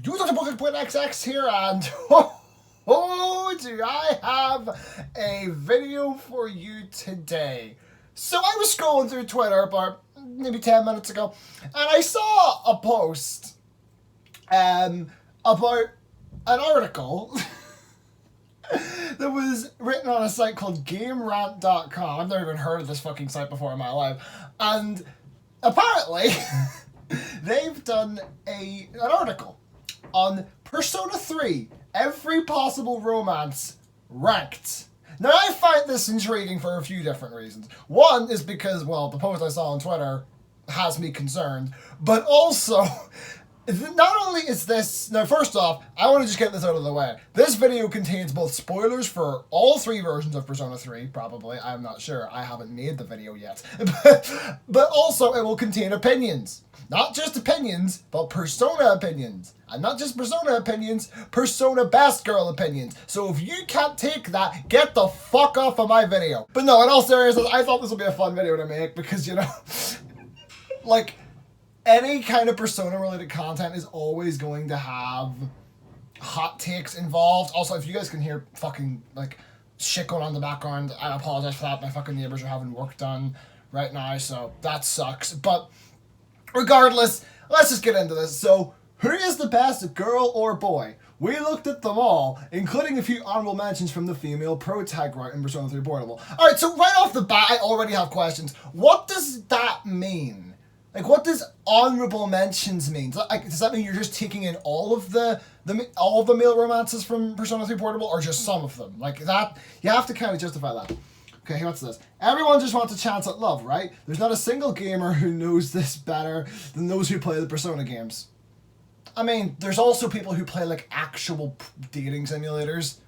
XX here, and do I have a video for you today. So I was scrolling through Twitter about maybe 10 minutes ago, and I saw a post about an article that was written on a site called GameRant.com. I've never even heard of this fucking site before in my life. And apparently, they've done an article on Persona 3, every possible romance ranked. Now, I find this intriguing for a few different reasons. One is because, well, the post I saw on Twitter has me concerned, but also, not only is this... Now, first off, I want to just get this out of the way. This video contains both spoilers for all three versions of Persona 3, probably. I'm not sure. I haven't made the video yet. But also, it will contain opinions. Not just opinions, but Persona opinions. And not just Persona opinions, Persona Best Girl opinions. So if you can't take that, get the fuck off of my video. But no, in all seriousness, I thought this would be a fun video to make because, you know, like, any kind of Persona-related content is always going to have hot takes involved. Also, if you guys can hear fucking, like, shit going on in the background, I apologize for that. My fucking neighbors are having work done right now, so that sucks. But regardless, let's just get into this. So, who is the best girl or boy? We looked at them all, including a few honorable mentions from the female protagonist in Persona 3 Portable. Alright, so right off the bat, I already have questions. What does that mean? Like, what does honorable mentions mean? Does that mean you're just taking in all of the male romances from Persona 3 Portable, or just some of them? Like, that, you have to kind of justify that. Okay, what's this? Everyone just wants a chance at love, right? There's not a single gamer who knows this better than those who play the Persona games. I mean, there's also people who play, like, actual dating simulators,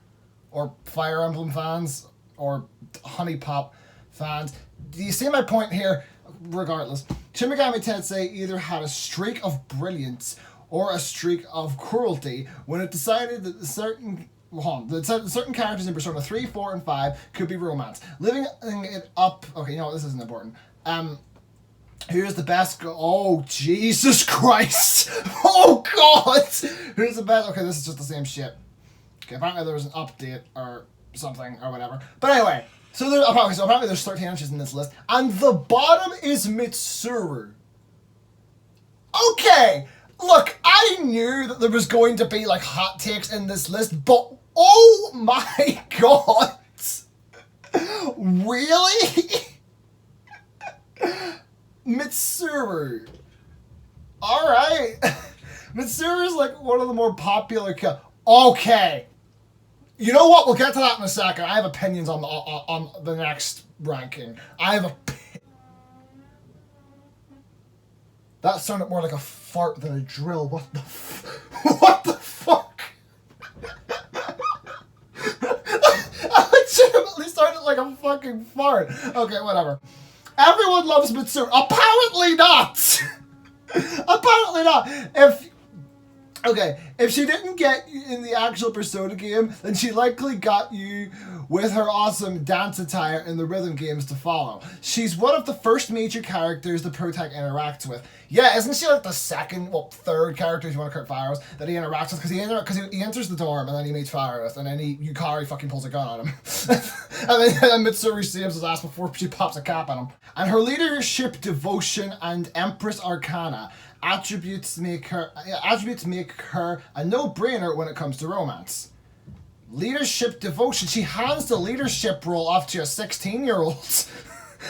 or Fire Emblem fans, or Honey Pop fans. Do you see my point here? Regardless, Shin Megami Tensei either had a streak of brilliance or a streak of cruelty when it decided that certain characters in Persona 3, 4, and 5 could be romance. Living it up... Okay, you know what? This isn't important. Who's the best... Oh, Jesus Christ! Oh, God! Who's the best... Okay, this is just the same shit. Okay, apparently there was an update or something or whatever. But anyway... So apparently there's 13 inches in this list. And the bottom is Mitsuru. Okay, look, I knew that there was going to be, like, hot takes in this list, but oh my god! Really? Mitsuru. Alright. Mitsuru is, like, one of the more popular Okay. You know what? We'll get to that in a second. I have opinions on the next ranking. I have That sounded more like a fart than a drill. What the what the fuck? I legitimately sounded like a fucking fart. Okay, whatever. Everyone loves Mitsuru. Apparently not! Apparently not. If she didn't get you in the actual Persona game, then she likely got you with her awesome dance attire in the rhythm games to follow. She's one of the first major characters the protag interacts with. Yeah, isn't she like the third character if you want to count Faros that he interacts with? Because he enters the dorm and then he meets Faros and then Yukari fucking pulls a gun on him. and then Mitsuru saves his ass before she pops a cap on him. And her leadership, devotion, and Empress Arcana attributes make her a no-brainer when it comes to romance. Leadership, devotion. She hands the leadership role off to a 16-year-old.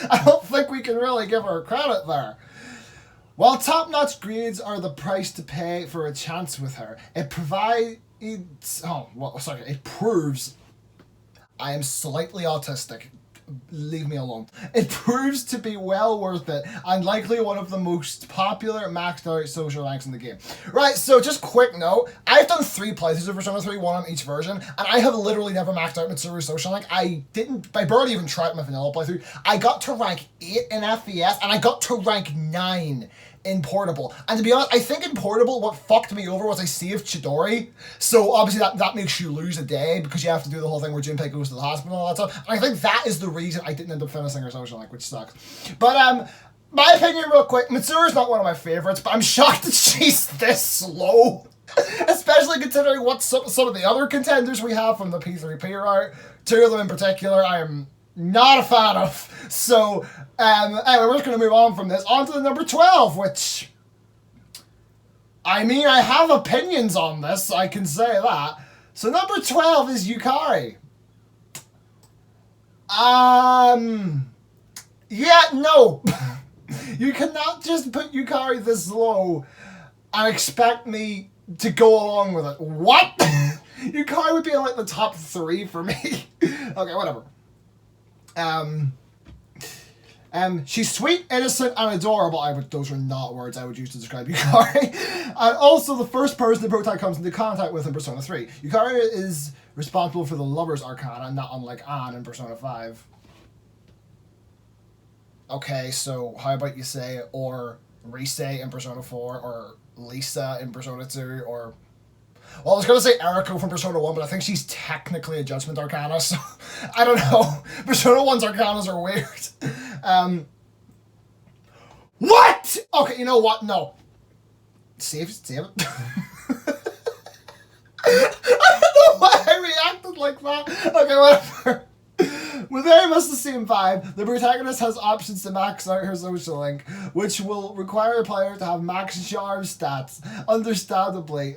I don't think we can really give her credit there. While top-notch grades are the price to pay for a chance with her, it proves I am slightly autistic. Leave me alone. It proves to be well worth it and likely one of the most popular maxed out social ranks in the game. Right, so just quick note, I've done 3 playthroughs of Persona 3, 1 on each version, and I have literally never maxed out Mitsuru's social rank. I barely even tried my vanilla playthrough. I got to rank 8 in FES, and I got to rank 9 in Portable. And to be honest, I think in Portable, what fucked me over was I saved Chidori. So obviously that makes you lose a day because you have to do the whole thing where Junpei goes to the hospital and all that stuff. And I think that is the reason I didn't end up finishing her social link, which sucks. But my opinion real quick, Mitsuru's not one of my favorites, but I'm shocked that she's this slow. Especially especially considering what some of the other contenders we have from the P3P route. Two of them in particular I am not a fan of. So, anyway, we're just going to move on from this. On to the number 12, which... I mean, I have opinions on this, I can say that. So number 12 is Yukari. Yeah, no. You cannot just put Yukari this low and expect me to go along with it. What? Yukari would be in like the top 3 for me. Okay, whatever. She's sweet, innocent, and adorable. Those are not words I would use to describe Yukari. And also the first person the protagonist comes into contact with in Persona 3. Yukari is responsible for the Lover's Arcana, not unlike Anne in Persona 5. Okay, so how about you say, or Rise in Persona 4, or Lisa in Persona 2, or... Well, I was going to say Eriko from Persona 1, but I think she's technically a Judgment Arcana, so I don't know. Persona 1's Arcanas are weird. What? Okay, you know what? No. Save it. I don't know why I reacted like that. Okay, whatever. With very much the same vibe, the protagonist has options to max out her social link, which will require a player to have max charm stats. Understandably,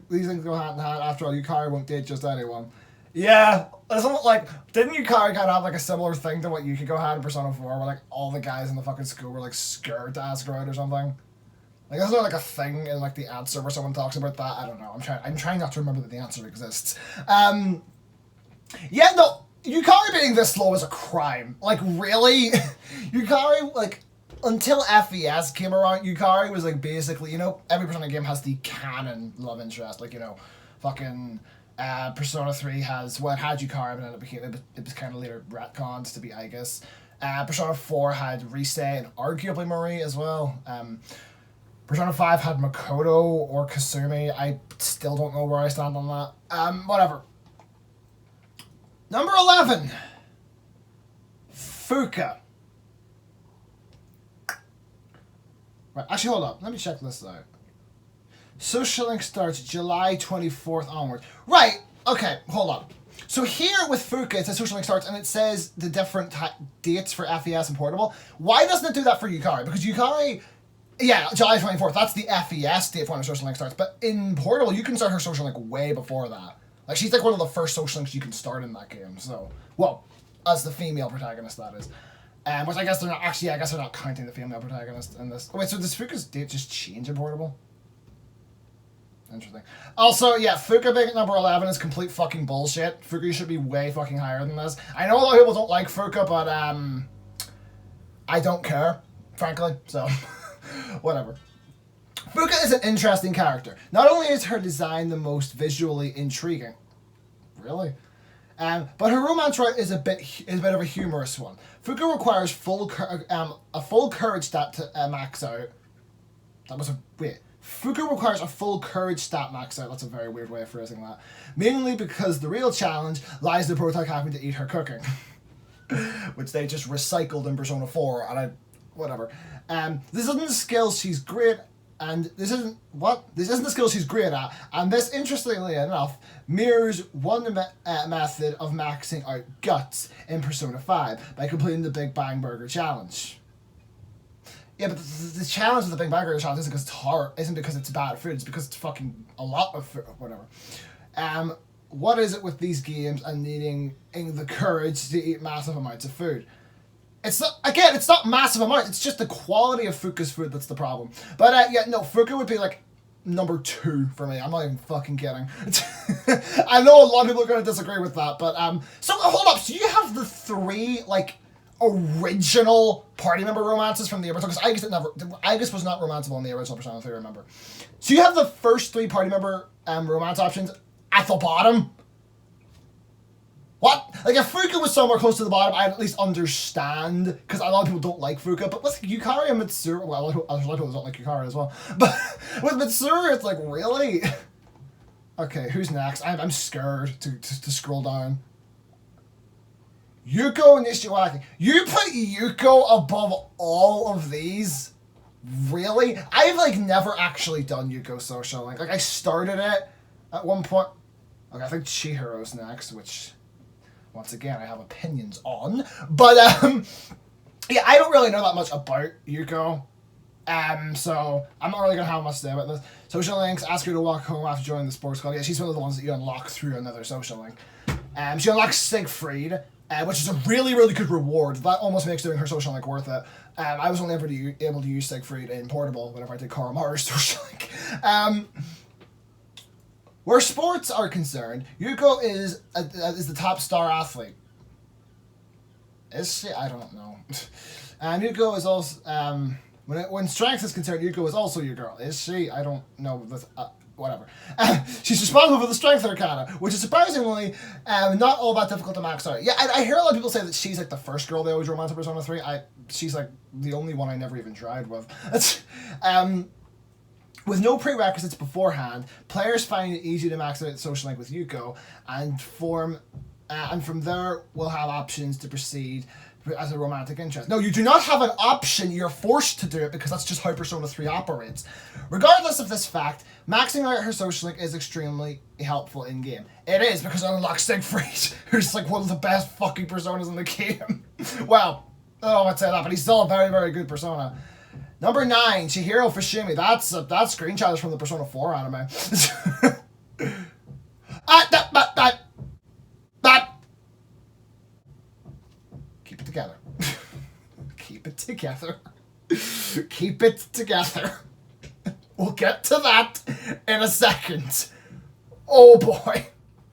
these things go hand in hand. After all, Yukari won't date just anyone. Yeah, didn't Yukari kind of have like a similar thing to what Yukiko had in Persona 4, where like all the guys in the fucking school were like scared to ask her out or something? Like, isn't there like a thing in like the answer where someone talks about that? I don't know. I'm trying not to remember that the answer exists. Yeah, no. Yukari being this low is a crime. Like, really? Yukari, like, until FES came around, Yukari was, like, basically, you know, every Persona game has the canon love interest. Like, you know, fucking Persona 3 has, well, it had Yukari, but then it was kind of later retconned to be Aigis. Persona 4 had Rise and arguably Marie as well. Persona 5 had Makoto or Kasumi. I still don't know where I stand on that. Whatever. Number 11, Fuka. Right, actually, hold up. Let me check this out. Social Link starts July 24th onward. Right, okay, hold on. So here with Fuka, it says Social Link starts, and it says the different dates for FES and Portable. Why doesn't it do that for Yukari? Because Yukari, yeah, July 24th, that's the FES date for when her Social Link starts. But in Portable, you can start her Social Link way before that. Like, she's like one of the first social links you can start in that game, so... Well, as the female protagonist, that is. Which I guess they're not... Actually, I guess they're not counting the female protagonist in this. Oh, wait, so does Fuka's date just change in Portable? Interesting. Also, yeah, Fuka being at number 11 is complete fucking bullshit. Fuka should be way fucking higher than this. I know a lot of people don't like Fuka, but, I don't care, frankly, so... Whatever. Fuka is an interesting character. Not only is her design the most visually intriguing, really, but her romance route is a bit of a humorous one. Fuka requires a full courage stat to max out. Fuka requires a full courage stat max out. That's a very weird way of phrasing that. Mainly because the real challenge lies in the protagonist having to eat her cooking, which they just recycled in Persona 4, and whatever. This isn't the skills she's great. And this isn't the skill she's great at, and this, interestingly enough, mirrors one method of maxing out guts in Persona 5 by completing the Big Bang Burger Challenge. Yeah, but the challenge with the Big Bang Burger Challenge isn't because it's hard, isn't because it's bad food, it's because it's fucking a lot of food, whatever. What is it with these games and needing the courage to eat massive amounts of food? It's not massive amount, it's just the quality of Fuka's food that's the problem. But yeah, no, Fuka would be like number 2 for me. I'm not even fucking kidding. I know a lot of people are going to disagree with that, but so hold up, so you have the 3 like original party member romances from the original, because Aigis was not romanceable in the original Persona 3, remember. So you have the first 3 party member romance options at the bottom. What? Like, if Fuka was somewhere close to the bottom, I'd at least understand, because a lot of people don't like Fuka, but with Yukari and Mitsuru, well, a lot of people don't like Yukari as well, but with Mitsuru, it's like, really? Okay, who's next? I'm scared to scroll down. Yuko Nishiwaki. You put Yuko above all of these? Really? I've, like, never actually done Yuko Social Link. Like, I started it at one point. Okay, I think Chihiro's next, which, once again, I have opinions on. But, yeah, I don't really know that much about Yuko. So I'm not really going to have much to say about this. Social links, ask her to walk home after joining the sports club. Yeah, she's one of the ones that you unlock through another social link. She unlocks Siegfried, which is a really, really good reward. That almost makes doing her social link worth it. I was only ever able to use Siegfried in Portable whenever I did Koromaru's social link. Where sports are concerned, Yuko is the top star athlete. Is she? I don't know. And Yuko is also... When strength is concerned, Yuko is also your girl. Is she? I don't know. Whatever. She's responsible for the strength arcana, which is surprisingly not all that difficult to max out. Yeah, I hear a lot of people say that she's like the first girl they always romance in Persona 3. She's like the only one I never even tried with. With no prerequisites beforehand, players find it easy to max out the social link with Yuko, and from there we'll have options to proceed as a romantic interest. No, you do not have an option, you're forced to do it because that's just how Persona 3 operates. Regardless of this fact, maxing out her social link is extremely helpful in game. It is, because it unlocks Siegfried, who's like one of the best fucking Personas in the game. Well, I don't know what to say that, but he's still a very, very good Persona. Number 9, Chihiro Fushimi. That's screenshot is from the Persona 4 anime. Keep it together. Keep it together. Keep it together. We'll get to that in a second. Oh boy.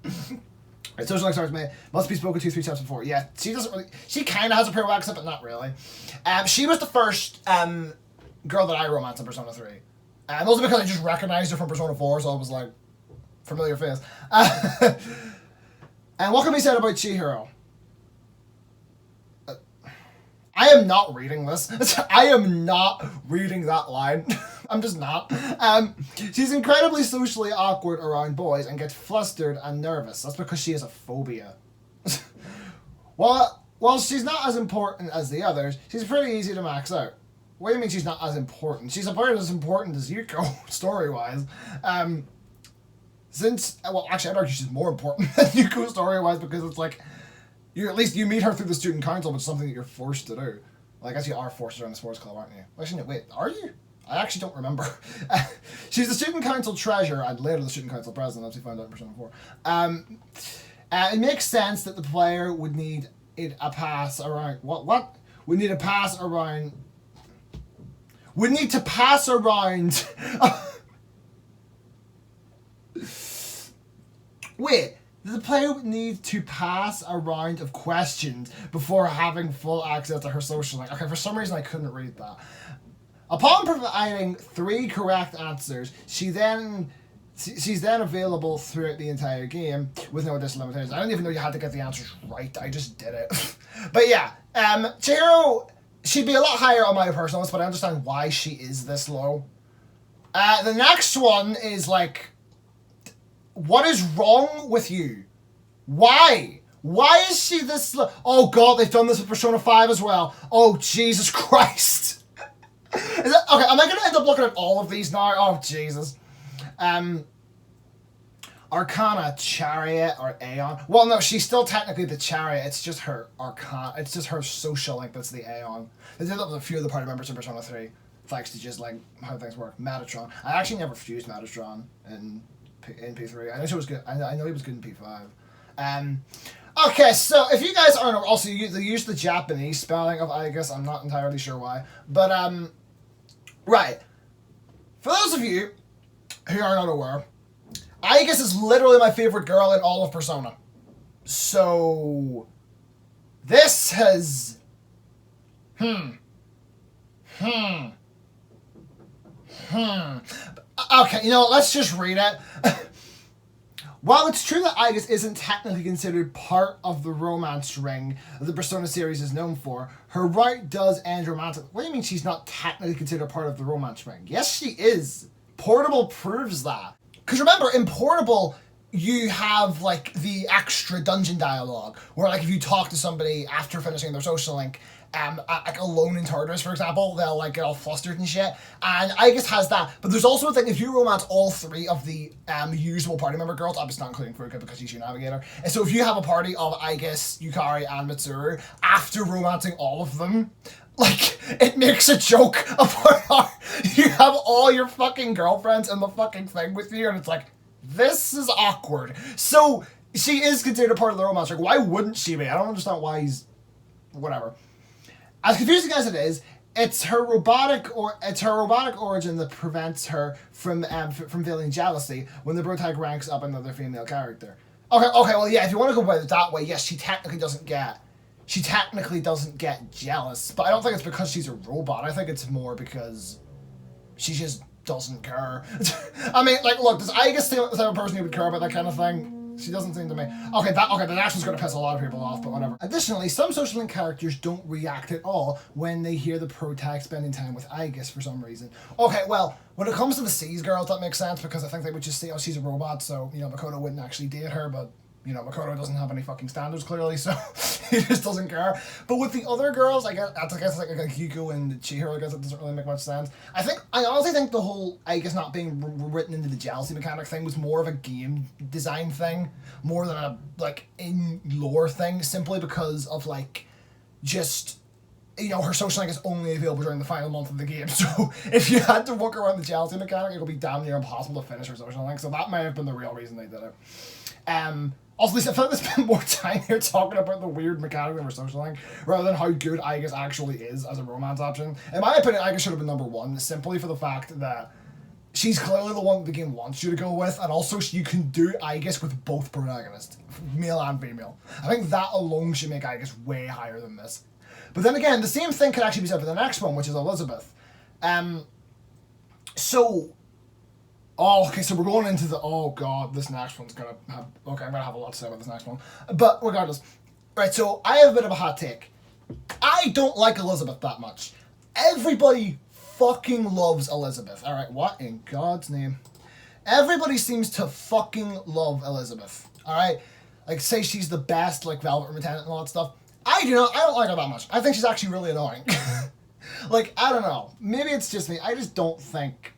Right, social link starts May. Must be spoken to 3 times before. Yeah, she doesn't really... She kind of has a prerequisite, but not really. She was the first girl that I romanced in Persona 3. Mostly because I just recognized her from Persona 4, so I was like, familiar face. And what can be said about Chihiro? I am not reading this. I am not reading that line. I'm just not. She's incredibly socially awkward around boys and gets flustered and nervous. That's because she has a phobia. While she's not as important as the others, she's pretty easy to max out. What do you mean she's not as important? She's about as important as Yuko, story-wise. Well, actually, I'd argue she's more important than Yuko story-wise because it's like, at least you meet her through the student council, which is something that you're forced to do. Well, I guess you are forced to run the sports club, aren't you? Actually, no, wait, are you? I actually don't remember. She's the student council treasurer and later the student council president, as we found out in Persona 4. It makes sense that the player would need a pass around... What? Would need a pass around... Would need to pass around... Wait... The player would need to pass a round of questions before having full access to her social link. Okay, for some reason I couldn't read that. Upon providing 3 correct answers, she's then available throughout the entire game with no additional limitations. I don't even know you had to get the answers right. I just did it. But yeah, Chihiro, she'd be a lot higher on my personal list, but I understand why she is this low. The next one is like... What is wrong with you? Why? Why is she this... Oh god, they've done this with Persona 5 as well. Oh, Jesus Christ. Okay, am I going to end up looking at all of these now? Oh, Jesus. Arcana, Chariot, or Aeon. Well, no, she's still technically the Chariot. It's just her Arcana. It's just her social link that's the Aeon. They did that with a few of the party members in Persona 3. Thanks to just, like, how things work. Metatron. I actually never fused Metatron in P3. I know she was good. I know he was good in P5. Okay, so if you guys aren't also they use the Japanese spelling of Aigis. I'm not entirely sure why, but right. For those of you who are not aware, Aigis is literally my favorite girl in all of Persona. So this has Okay, you know, let's just read it. While it's true that Aigis isn't technically considered part of the romance ring that the Persona series is known for, her route does end romantic. What do you mean she's not technically considered part of the romance ring? Yes, she is. Portable proves that. Because remember, in Portable, you have, like, the extra dungeon dialogue, where, like, if you talk to somebody after finishing their social link, like Alone in Tartarus, for example, they'll like get all flustered and shit. And Aegis has that, but there's also a thing, if you romance all three of the usual party member girls, obviously not including Furuka because she's your navigator, and so if you have a party of Aegis, Yukari, and Mitsuru, after romancing all of them, like, it makes a joke about how you have all your fucking girlfriends in the fucking thing with you, and it's like, this is awkward. So, she is considered a part of the romance. Like, why wouldn't she be? I don't understand why he's... whatever. As confusing as it is, it's her robotic origin that prevents her from feeling jealousy when the protag ranks up another female character. Okay, well, yeah, if you want to go by it that way, yes, she technically doesn't get jealous, but I don't think it's because she's a robot. I think it's more because she just doesn't care. I mean, like, look, does Aegis seem like the type of person who would care about that kind of thing? She doesn't seem to me. Okay, the next one's gonna piss a lot of people off, but whatever. Additionally, some social link characters don't react at all when they hear the protag spending time with Aegis for some reason. Okay, well, when it comes to the Seas girls, that makes sense, because I think they would just say, oh, she's a robot, so, you know, Makoto wouldn't actually date her, but, you know, Makoto doesn't have any fucking standards, clearly, so he just doesn't care. But with the other girls, I guess like Yuko and Chihiro, I guess it doesn't really make much sense. I honestly think the whole Aegis not being written into the jealousy mechanic thing was more of a game design thing, more than a, like, in-lore thing, simply because of, like, just... you know, her social link is only available during the final month of the game, so if you had to work around the jealousy mechanic, it would be damn near impossible to finish her social link, so that might have been the real reason they did it. Also, I feel like they spent more time here talking about the weird mechanic of her social link, rather than how good Aegis actually is as a romance option. In my opinion, Aegis should have been number one, simply for the fact that she's clearly the one that the game wants you to go with, and also you can do Aegis with both protagonists, male and female. I think that alone should make Aegis way higher than this. But then again, the same thing could actually be said for the next one, which is Elizabeth. So we're going into the, oh god, this next one's gonna have, okay, I'm gonna have a lot to say about this next one. But regardless, right, so I have a bit of a hot take. I don't like Elizabeth that much. Everybody fucking loves Elizabeth. Alright, what in God's name? Everybody seems to fucking love Elizabeth. Alright? Like, say she's the best, like, Velvet Lieutenant and all that stuff. I don't like her that much. I think she's actually really annoying. Like, I don't know. Maybe it's just me. I just don't think...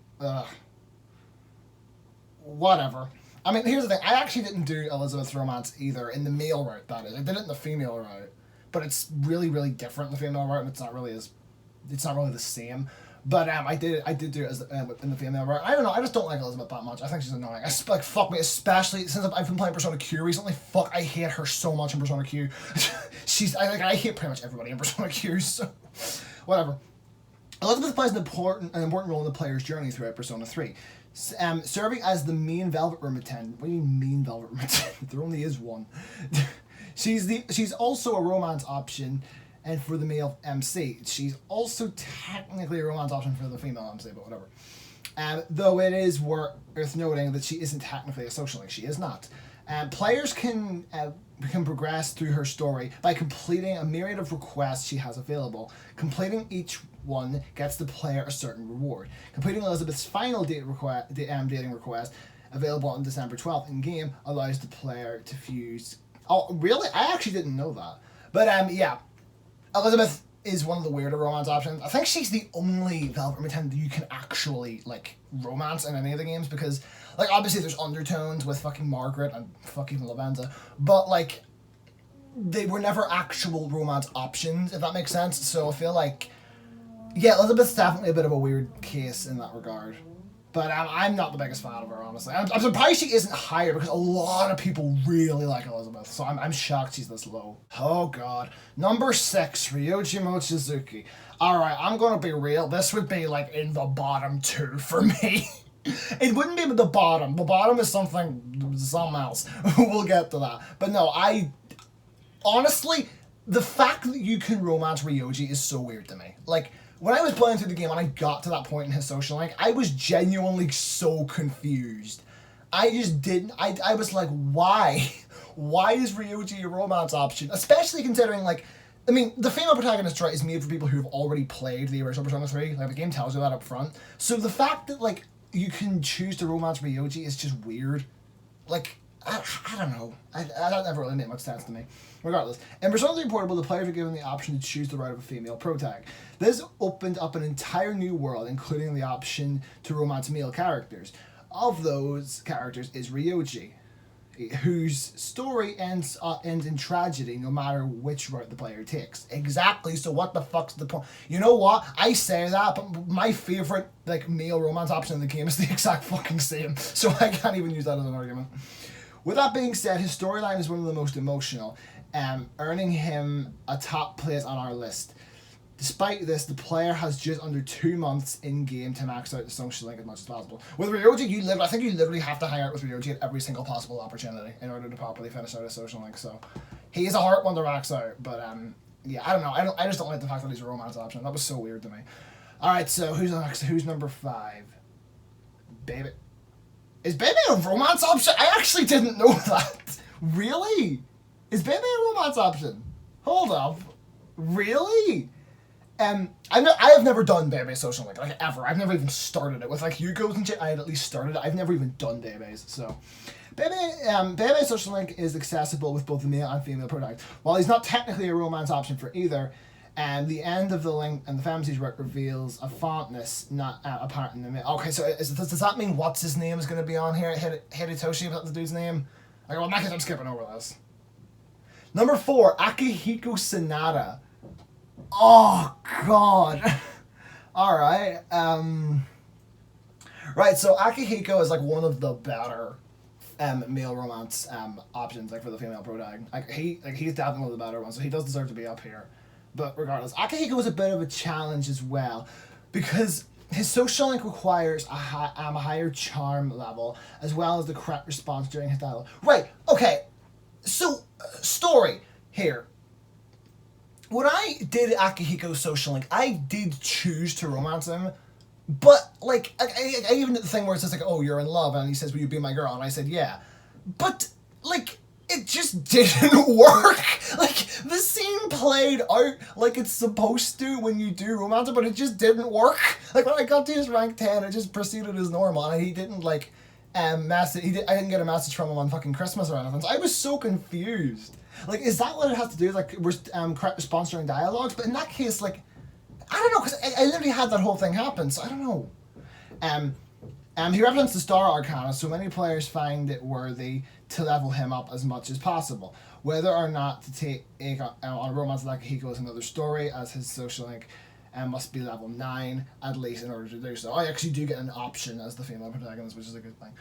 whatever. I mean, here's the thing. I actually didn't do Elizabeth's romance either, in the male route, that is. I did it in the female route. But it's really, really different in the female route, and it's not really the same. But I did do it as in the female route. I don't know. I just don't like Elizabeth that much. I think she's annoying. Like, fuck me, especially since I've been playing Persona Q recently. Fuck, I hate her so much in Persona Q. I hate pretty much everybody in Persona Q. So, whatever. Elizabeth plays an important role in the player's journey throughout Persona 3. Serving as the main Velvet Room attendant. What do you mean main Velvet Room attendant? There only is one. She's also a romance option, and for the male MC. She's also technically a romance option for the female MC, but whatever. Though it is worth noting that she isn't technically a social link. She is not. Players can progress through her story by completing a myriad of requests she has available. Completing each one gets the player a certain reward. Completing Elizabeth's final dating request, available on December 12th in-game, allows the player to fuse... Oh, really? I actually didn't know that. But, yeah. Elizabeth is one of the weirder romance options. I think she's the only Velvet Lieutenant that you can actually, like, romance in any of the games, because, like, obviously there's undertones with fucking Margaret and fucking Lavenza, but, like, they were never actual romance options, if that makes sense. So I feel like, yeah, Elizabeth's definitely a bit of a weird case in that regard. But I'm not the biggest fan of her, honestly. I'm surprised she isn't higher, because a lot of people really like Elizabeth. So I'm shocked she's this low. Oh, God. Number 6, Ryoji Mochizuki. Alright, I'm going to be real. This would be, like, in the bottom 2 for me. It wouldn't be the bottom. The bottom is something else. We'll get to that. But no, honestly, the fact that you can romance Ryoji is so weird to me. Like, when I was playing through the game and I got to that point in his social link, I was genuinely so confused. I just didn't... I was like, why? Why is Ryoji a romance option? Especially considering, like... I mean, the female protagonist, right, is made for people who have already played the original Persona 3. Like, the game tells you that up front. So the fact that, like, you can choose to romance Ryoji is just weird. Like, I don't know. That never really made much sense to me. Regardless, in Persona 3 Portable, the players are given the option to choose the route of a female protag. This opened up an entire new world, including the option to romance male characters. Of those characters is Ryoji, whose story ends in tragedy no matter which route the player takes. Exactly, so what the fuck's the point? You know what? I say that, but my favourite like male romance option in the game is the exact fucking same, so I can't even use that as an argument. With that being said, his storyline is one of the most emotional, earning him a top place on our list. Despite this, the player has just under 2 months in game to max out the social link as much as possible. With Ryoji, I think you literally have to hang out with Ryoji at every single possible opportunity in order to properly finish out a social link. So he is a hard one to max out, but yeah, I don't know. I just don't like the fact that he's a romance option. That was so weird to me. All right, so who's next? Who's number 5? Baby. Is Baby a romance option? I actually didn't know that. Really? Is Baby a romance option? Hold up. Really? I have never done Baby Social Link, like ever. I've never even started it. With like Yukos and shit, I had at least started it. I've never even done Baby's, so. Baby Social Link is accessible with both the male and female products. While he's not technically a romance option for either, the end of the link and the family's work reveals a fondness not apparent in the male. Okay, so does that mean what's his name is going to be on here? Hidetoshi, is that the dude's name? Okay, well, in that case, I'm skipping over this. Number 4, Akihiko Sanada. Oh, God. Alright. Right, so Akihiko is like one of the better male romance options like for the female protag. He's definitely one of the better ones, so he does deserve to be up here. But regardless, Akihiko is a bit of a challenge as well, because his social link requires a higher charm level, as well as the correct response during his dialogue. Right, okay, so, story here. When I did Akihiko's social link, I did choose to romance him, but, like, I even did the thing where it says, like, oh, you're in love, and he says, will you be my girl? And I said, yeah. But, like, it just didn't work. Like, the scene played out like it's supposed to when you do romance, but it just didn't work. Like, when I got to his rank 10, it just proceeded as normal, and he didn't, like, I didn't get a message from him on fucking Christmas or anything, so I was so confused. Like, is that what it has to do? Like, we're correct response during dialogues? But in that case, like, I don't know, because I literally had that whole thing happen, so I don't know. He represents the Star Arcana, so many players find it worthy to level him up as much as possible. Whether or not to take on a romance like Akihiko is another story, as his social link must be level 9 at least in order to do so. I actually do get an option as the female protagonist, which is a good thing.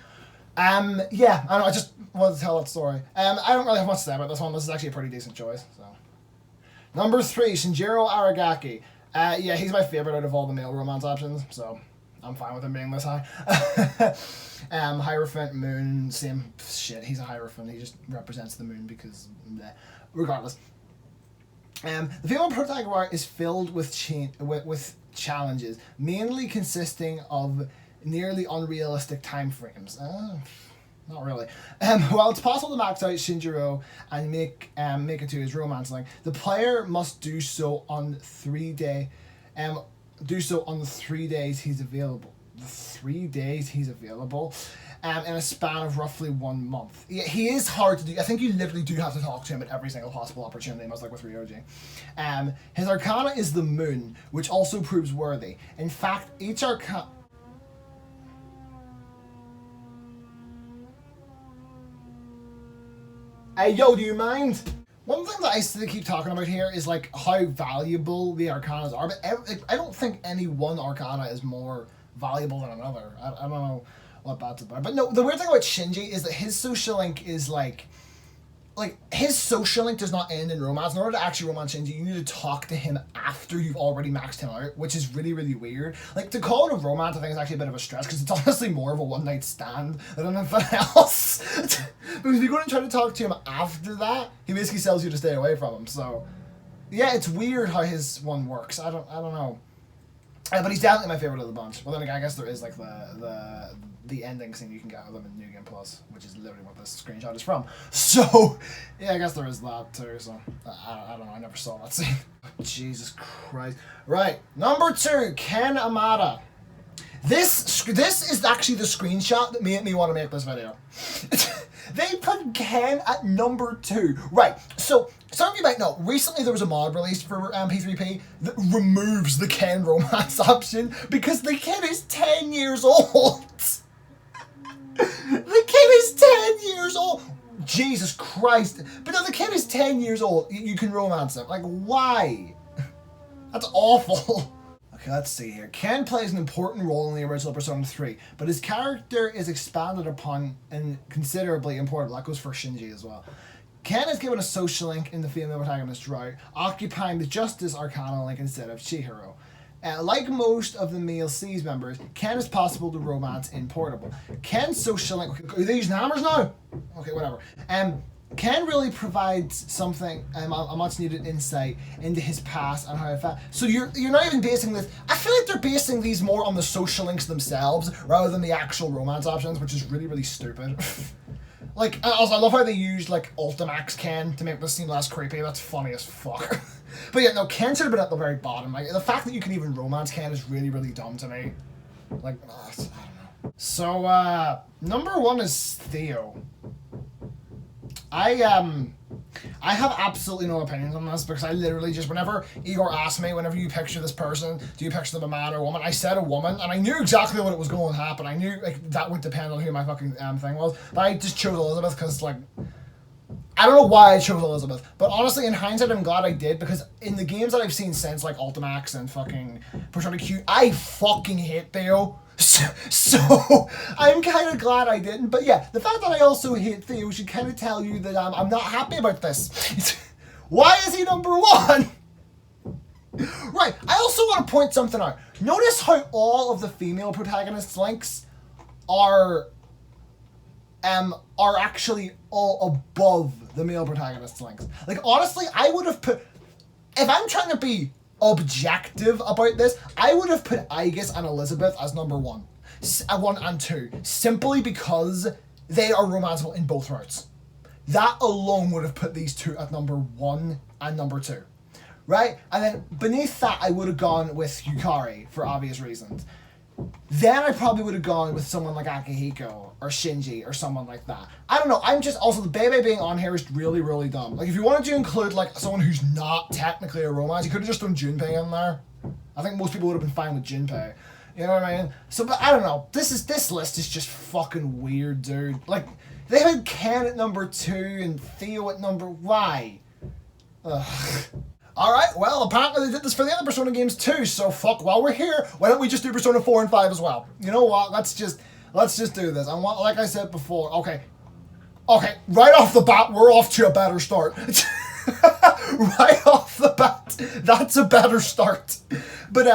Yeah, I don't know, I just wanted to tell that story. I don't really have much to say about this one. This is actually a pretty decent choice. So, number 3, Shinjiro Aragaki. Yeah, he's my favorite out of all the male romance options, so I'm fine with him being this high. Hierophant, Moon, same shit. He's a Hierophant. He just represents the moon because, bleh. Regardless. The female protagonist is filled with challenges, mainly consisting of nearly unrealistic time frames. Not really. While it's possible to max out Shinjiro and make it to his romance link, the player must do so on 3 days he's available. The 3 days he's available, in a span of roughly 1 month. Yeah, he is hard to do. I think you literally do have to talk to him at every single possible opportunity, much like with Ryoji. His Arcana is the Moon, which also proves worthy. In fact, each Arcana... Hey, yo, do you mind? One thing that I still keep talking about here is like how valuable the Arcanas are, but I don't think any one Arcana is more valuable than another. I don't know what that's about. But no, the weird thing about Shinji is that his social link is like his social link does not end in romance. In order to actually romance Shinji, you need to talk to him after you've already maxed him out, which is really, really weird. Like, to call it a romance, I think is actually a bit of a stretch, because it's honestly more of a one-night stand than anything else. Because if you go and try to talk to him after that, he basically tells you to stay away from him. So, yeah, it's weird how his one works. I don't know. But he's definitely my favorite of the bunch. Well, then again, I guess there is like the ending scene you can get with him in New Game Plus, which is literally what this screenshot is from. So, yeah, I guess there is that too. So, I don't know. I never saw that scene. Jesus Christ. Right, number 2, Ken Amada. This is actually the screenshot that made me want to make this video. They put Ken at number 2. Right, so some of you might know, recently there was a mod released for P3P that removes the Ken romance option because the kid is 10 years old. The kid is 10 years old. Jesus Christ. But no, the kid is 10 years old. You can romance him. Like, why? That's awful. Okay, let's see here. Ken plays an important role in the original Persona 3, but his character is expanded upon and considerably important. That goes for Shinji as well. Ken is given a social link in the female protagonist route, occupying the Justice Arcana link instead of Chihiro. Like most of the male C's members, Ken is possible to romance in Portable. Ken's social link... Okay, are they using hammers now? Okay, whatever. Ken really provides something, a much needed insight into his past and how it felt. So you're not even basing this... I feel like they're basing these more on the social links themselves rather than the actual romance options, which is really, really stupid. Like, also, I love how they used, like, Ultimax Ken to make this seem less creepy. That's funny as fuck. But yeah, no, Ken should have been at the very bottom. Like, the fact that you can even romance Ken is really, really dumb to me. Like, I don't know. So, number 1 is Theo. I have absolutely no opinions on this because I literally just, whenever Igor asked me, whenever you picture this person, do you picture them a man or a woman? I said a woman, and I knew exactly what it was going to happen. I knew like that would depend on who my fucking thing was, but I just chose Elizabeth because, like, I don't know why I chose Elizabeth, but honestly, in hindsight, I'm glad I did because in the games that I've seen since, like Ultimax and fucking Persona Q, I fucking hate Theo. So I'm kind of glad I didn't. But yeah, the fact that I also hate Theo should kind of tell you that I'm not happy about this. Why is he number 1? Right, I also want to point something out. Notice how all of the female protagonists' links are actually all above the male protagonist's links. Like, honestly, I would have put... If I'm trying to be objective about this, I would have put Aegis and Elizabeth as number 1. 1 and 2. Simply because they are romanceable in both routes. That alone would have put these two at number 1 and number 2. Right? And then beneath that, I would have gone with Yukari for obvious reasons. Then I probably would have gone with someone like Akihiko or Shinji or someone like that. I don't know. I'm just... Also, the Bebe being on here is really, really dumb. Like, if you wanted to include, like, someone who's not technically a romance, you could have just done Junpei in there. I think most people would have been fine with Junpei. You know what I mean? So, but I don't know. This list is just fucking weird, dude. Like, they had Ken at number 2 and Theo at number... Why? Ugh. Alright, well, apparently they did this for the other Persona games too, so fuck, while we're here, why don't we just do Persona 4 and 5 as well? You know what, let's just do this. Like I said before, okay, right off the bat, we're off to a better start. Right off the bat, that's a better start. But,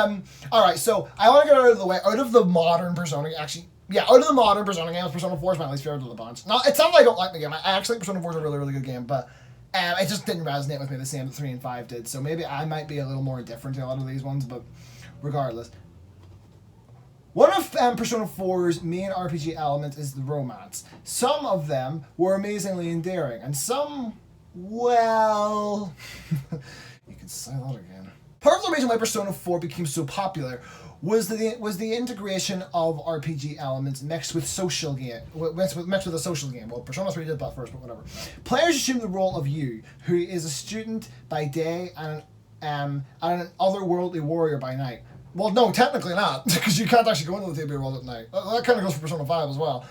alright, so I want to get out of the way, out of the modern Persona, actually, yeah, out of the modern Persona games, Persona 4 is my least favorite of the bunch. Now, it's not that I don't like the game, I actually think Persona 4 is a really, really good game, but it just didn't resonate with me the same that 3 and 5 did, so maybe I might be a little more indifferent to a lot of these ones, but regardless. One of Persona 4's main RPG elements is the romance. Some of them were amazingly endearing, and some, well... You can say that again. Part of the reason why Persona 4 became so popular was the integration of RPG elements mixed with social game, mixed with a social game. Well, Persona 3 did that first, but whatever. Players assume the role of Yu, who is a student by day and an otherworldly warrior by night. Well, no, technically not, because you can't actually go into the Tibia world at night. That kind of goes for Persona 5 as well.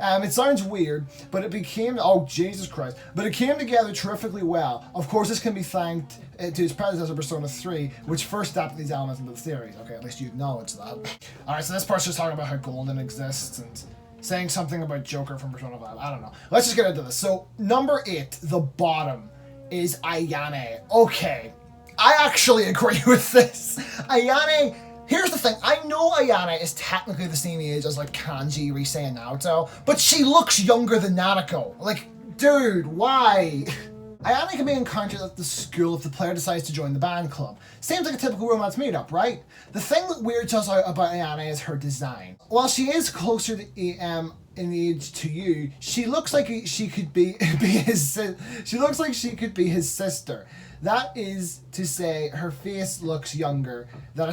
It sounds weird, but it became... Oh, Jesus Christ. But it came together terrifically well. Of course, this can be thanked to its predecessor, Persona 3, which first adapted these elements into the series. Okay, at least you acknowledge that. Alright, so this part's just talking about how Golden exists and saying something about Joker from Persona 5. I don't know. Let's just get into this. So, number 8, the bottom, is Ayane. Okay. I actually agree with this. Ayane, here's the thing. I know Ayane is technically the same age as, like, Kanji, Rise, and Naoto, but she looks younger than Nanako. Like, dude, why? Ayane can be encountered at the school if the player decides to join the band club. Seems like a typical romance meetup, right? The thing that weirds us out about Ayane is her design. While she is closer to in age to you, she looks like she could be his. She looks like she could be his sister. That is to say, her face looks younger than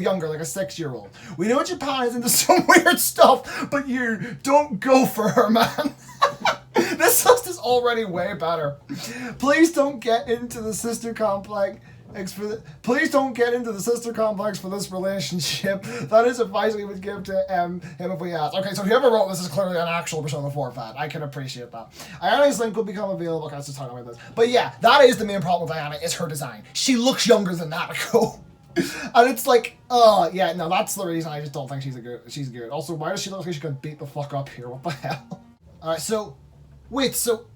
younger, like a 6-year-old. We know Japan is into some weird stuff, but you don't go for her, man. This list is already way better. Please don't get into the sister complex. Please don't get into the sister complex for this relationship. That is advice we would give to him if we asked. Okay, so whoever wrote this is clearly an actual Persona 4 fan. I can appreciate that. Ayana's link will become available. Okay, let's just talk about this. But yeah, that is the main problem with Ayana, is her design. She looks younger than Natoko. And it's like, oh, yeah, no, that's the reason I just don't think she's good. Also, why does she look like she could beat the fuck up here? What the hell? Alright, so, wait, so...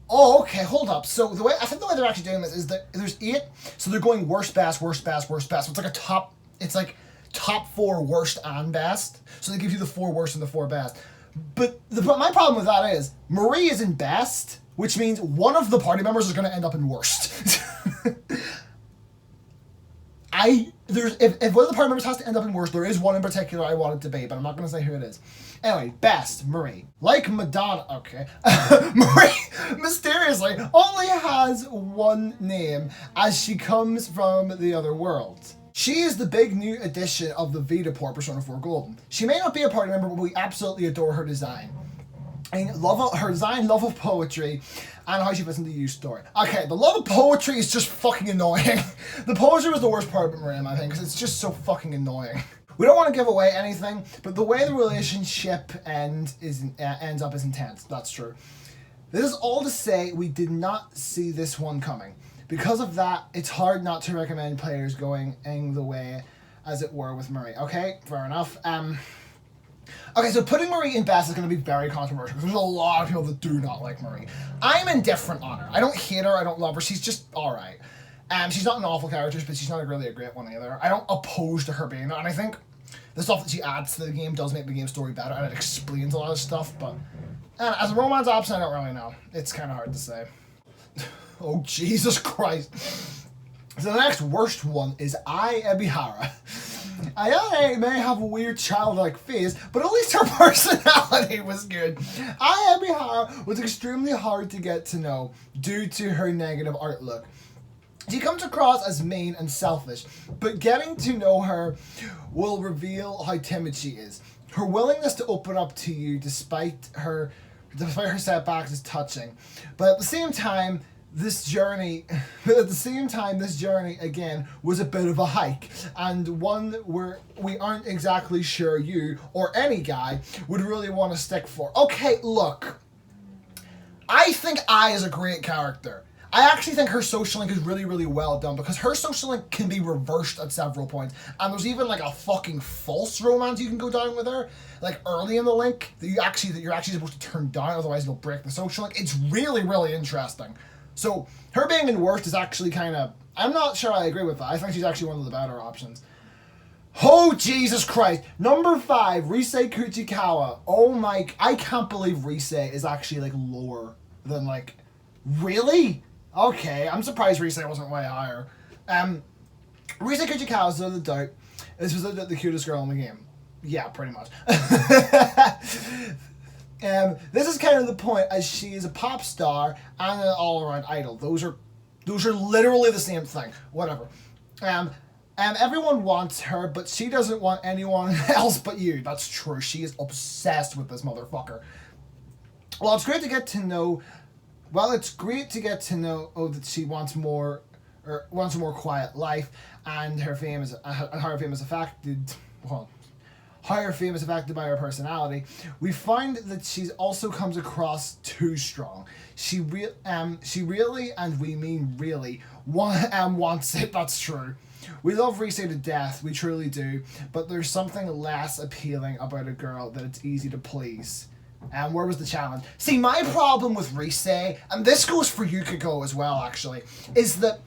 Oh, okay, hold up. So I think the way they're actually doing this is that there's 8, so they're going worst, best, worst, best, worst, best. So it's like top 4 worst and best. So they give you the 4 worst and the 4 best. But my problem with that is, Marie is in best, which means one of the party members is going to end up in worst. If one of the party members has to end up in worst, there is one in particular I want it to be, but I'm not going to say who it is. Anyway, best, Marie. Like Madonna, okay. Marie, mysteriously, only has one name, as she comes from the other world. She is the big new addition of the Vita port Persona 4 Golden. She may not be a party member, but we absolutely adore her design. Her design, love of poetry, and how she fits into the youth story. Okay, the love of poetry is just fucking annoying. The poetry was the worst part of Maria, I think, because it's just so fucking annoying. We don't want to give away anything, but the way the relationship ends up is intense. That's true. This is all to say we did not see this one coming. Because of that, it's hard not to recommend players going in the way, as it were, with Marie. Okay, fair enough. Okay, so putting Marie in best is going to be very controversial because there's a lot of people that do not like Marie. I'm indifferent on her. I don't hate her. I don't love her. She's just alright. She's not an awful character, but she's not really a great one either. I don't oppose to her being that, and I think the stuff that she adds to the game does make the game story better, and it explains a lot of stuff, but as a romance option, I don't really know. It's kind of hard to say. Oh, Jesus Christ. So the next worst one is Ai Ebihara. Ayane may have a weird childlike face, but at least her personality was good. Ai Ebihara was extremely hard to get to know due to her negative outlook. She comes across as mean and selfish, but getting to know her will reveal how timid she is. Her willingness to open up to you despite her setbacks is touching. But at the same time, this journey again was a bit of a hike, and one where we aren't exactly sure you or any guy would really want to stick for. Okay, look, I think Ai is a great character. I actually think her social link is really, really well done because her social link can be reversed at several points, and there's even like a fucking false romance you can go down with her, like early in the link that you're actually supposed to turn down, otherwise it'll break the social link. It's really, really interesting. So her being in worst is actually kind of, I'm not sure I agree with that. I think she's actually one of the better options. Oh, Jesus Christ. Number 5, Rise Kuchikawa. Oh my, I can't believe Rise is actually like lower than like, really? Okay, I'm surprised Rise wasn't way higher. Rise Kuchikawa is without a doubt. This was the cutest girl in the game. Yeah, pretty much. This is kind of the point, as she is a pop star and an all-around idol. Those are literally the same thing. Whatever. Everyone wants her, but she doesn't want anyone else but you. That's true. She is obsessed with this motherfucker. Well, it's great to get to know. That she wants more, or wants a more quiet life, and her fame is affected. Well, how her fame is affected by her personality. We find that she also comes across too strong. She really, and we mean really, wants it. That's true. We love Rise to death, we truly do, but there's something less appealing about a girl that it's easy to please. And where was the challenge? See, my problem with Rise, and this goes for Yukiko as well actually, is that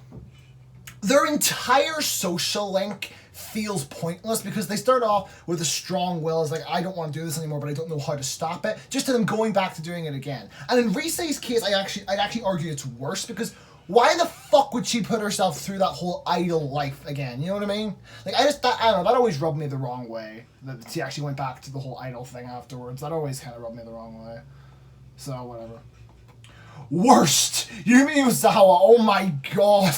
their entire social link feels pointless because they start off with a strong will, as like, I don't want to do this anymore, but I don't know how to stop it, just to them going back to doing it again. And in Rise's case, I'd actually argue it's worse, because why the fuck would she put herself through that whole idol life again? You know what I mean? Like, I don't know, that always rubbed me the wrong way, that she actually went back to the whole idol thing afterwards. That always kind of rubbed me the wrong way. So, whatever. Worst! Yumi Ozawa, oh my god.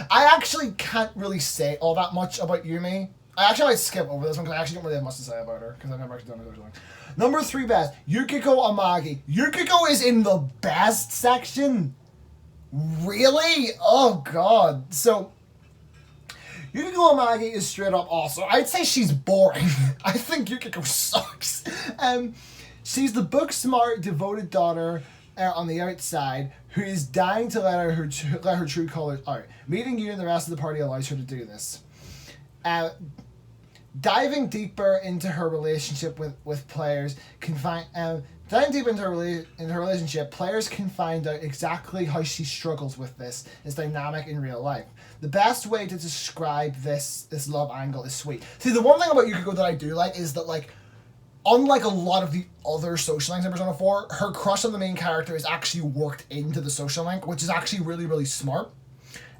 I actually can't really say all that much about Yumi. I actually might skip over this one because I actually don't really have much to say about her because I've never actually done it or something. Number 3 best, Yukiko Amagi. Yukiko is in the best section? Really? Oh god. So, Yukiko Amagi is straight up awesome. I'd say she's boring. I think Yukiko sucks. She's the book-smart, devoted daughter on the outside who is dying to let her true colors out. Meeting you and the rest of the party allows her to do this. Diving deeper into her relationship with players can find diving deeper into her relationship, players can find out exactly how she struggles with this. It's dynamic in real life. The best way to describe this love angle is sweet. See, the one thing about Yukiko that I do like is that, like, unlike a lot of the other social links in Persona 4, her crush on the main character is actually worked into the social link, which is actually really, really smart.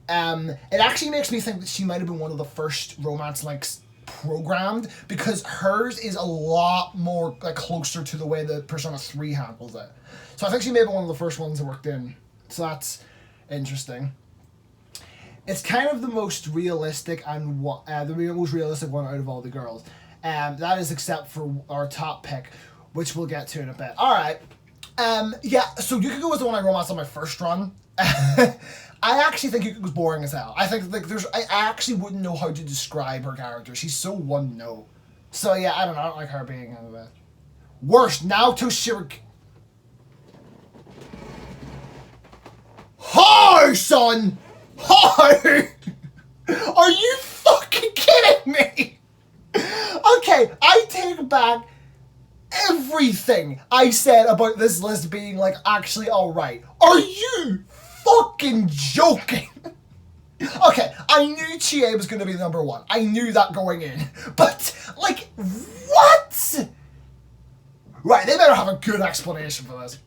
It actually makes me think that she might have been one of the first romance links programmed, because hers is a lot more, like, closer to the way that Persona 3 handles it. So I think she may have been one of the first ones that worked in. So that's interesting. It's kind of the most realistic and the most realistic one out of all the girls. That is except for our top pick, which we'll get to in a bit. Alright. Yeah, so Yukiko was the one I romanced on my first run. I actually think Yukiko's boring as hell. I think, like, I actually wouldn't know how to describe her character. She's so one note. So yeah, I don't know. I don't like her being in the worst. Naoto Shirak. Hi, son! Hi! Are you fucking kidding me? Okay, I take back everything I said about this list being, like, actually alright. Are you fucking joking? Okay, I knew Chie was going to be number 1. I knew that going in. But, like, what? Right, they better have a good explanation for this.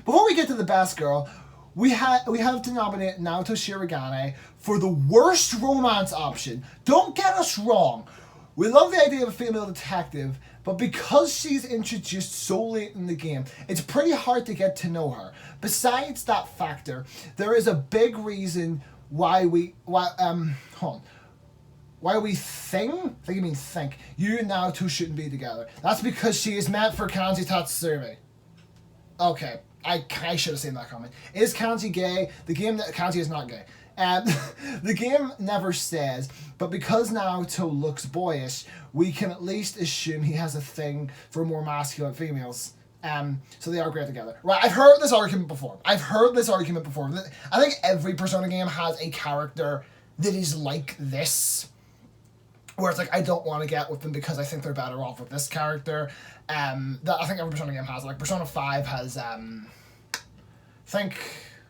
Before we get to the best girl, we have to nominate Naoto Shiragane for the worst romance option. Don't get us wrong. We love the idea of a female detective, but because she's introduced so late in the game, it's pretty hard to get to know her. Besides that factor, there is a big reason why we think you and Naoto shouldn't be together. That's because she is meant for Kanji Tatsumi. Okay, I should have seen that comment. Is Kanji gay? Kanji is not gay. The game never says, but because Naoto looks boyish, we can at least assume he has a thing for more masculine females. So they are great together. Right, I've heard this argument before. I think every Persona game has a character that is like this, where it's like, I don't want to get with them because I think they're better off with this character. I think every Persona game has, like, Persona 5 has,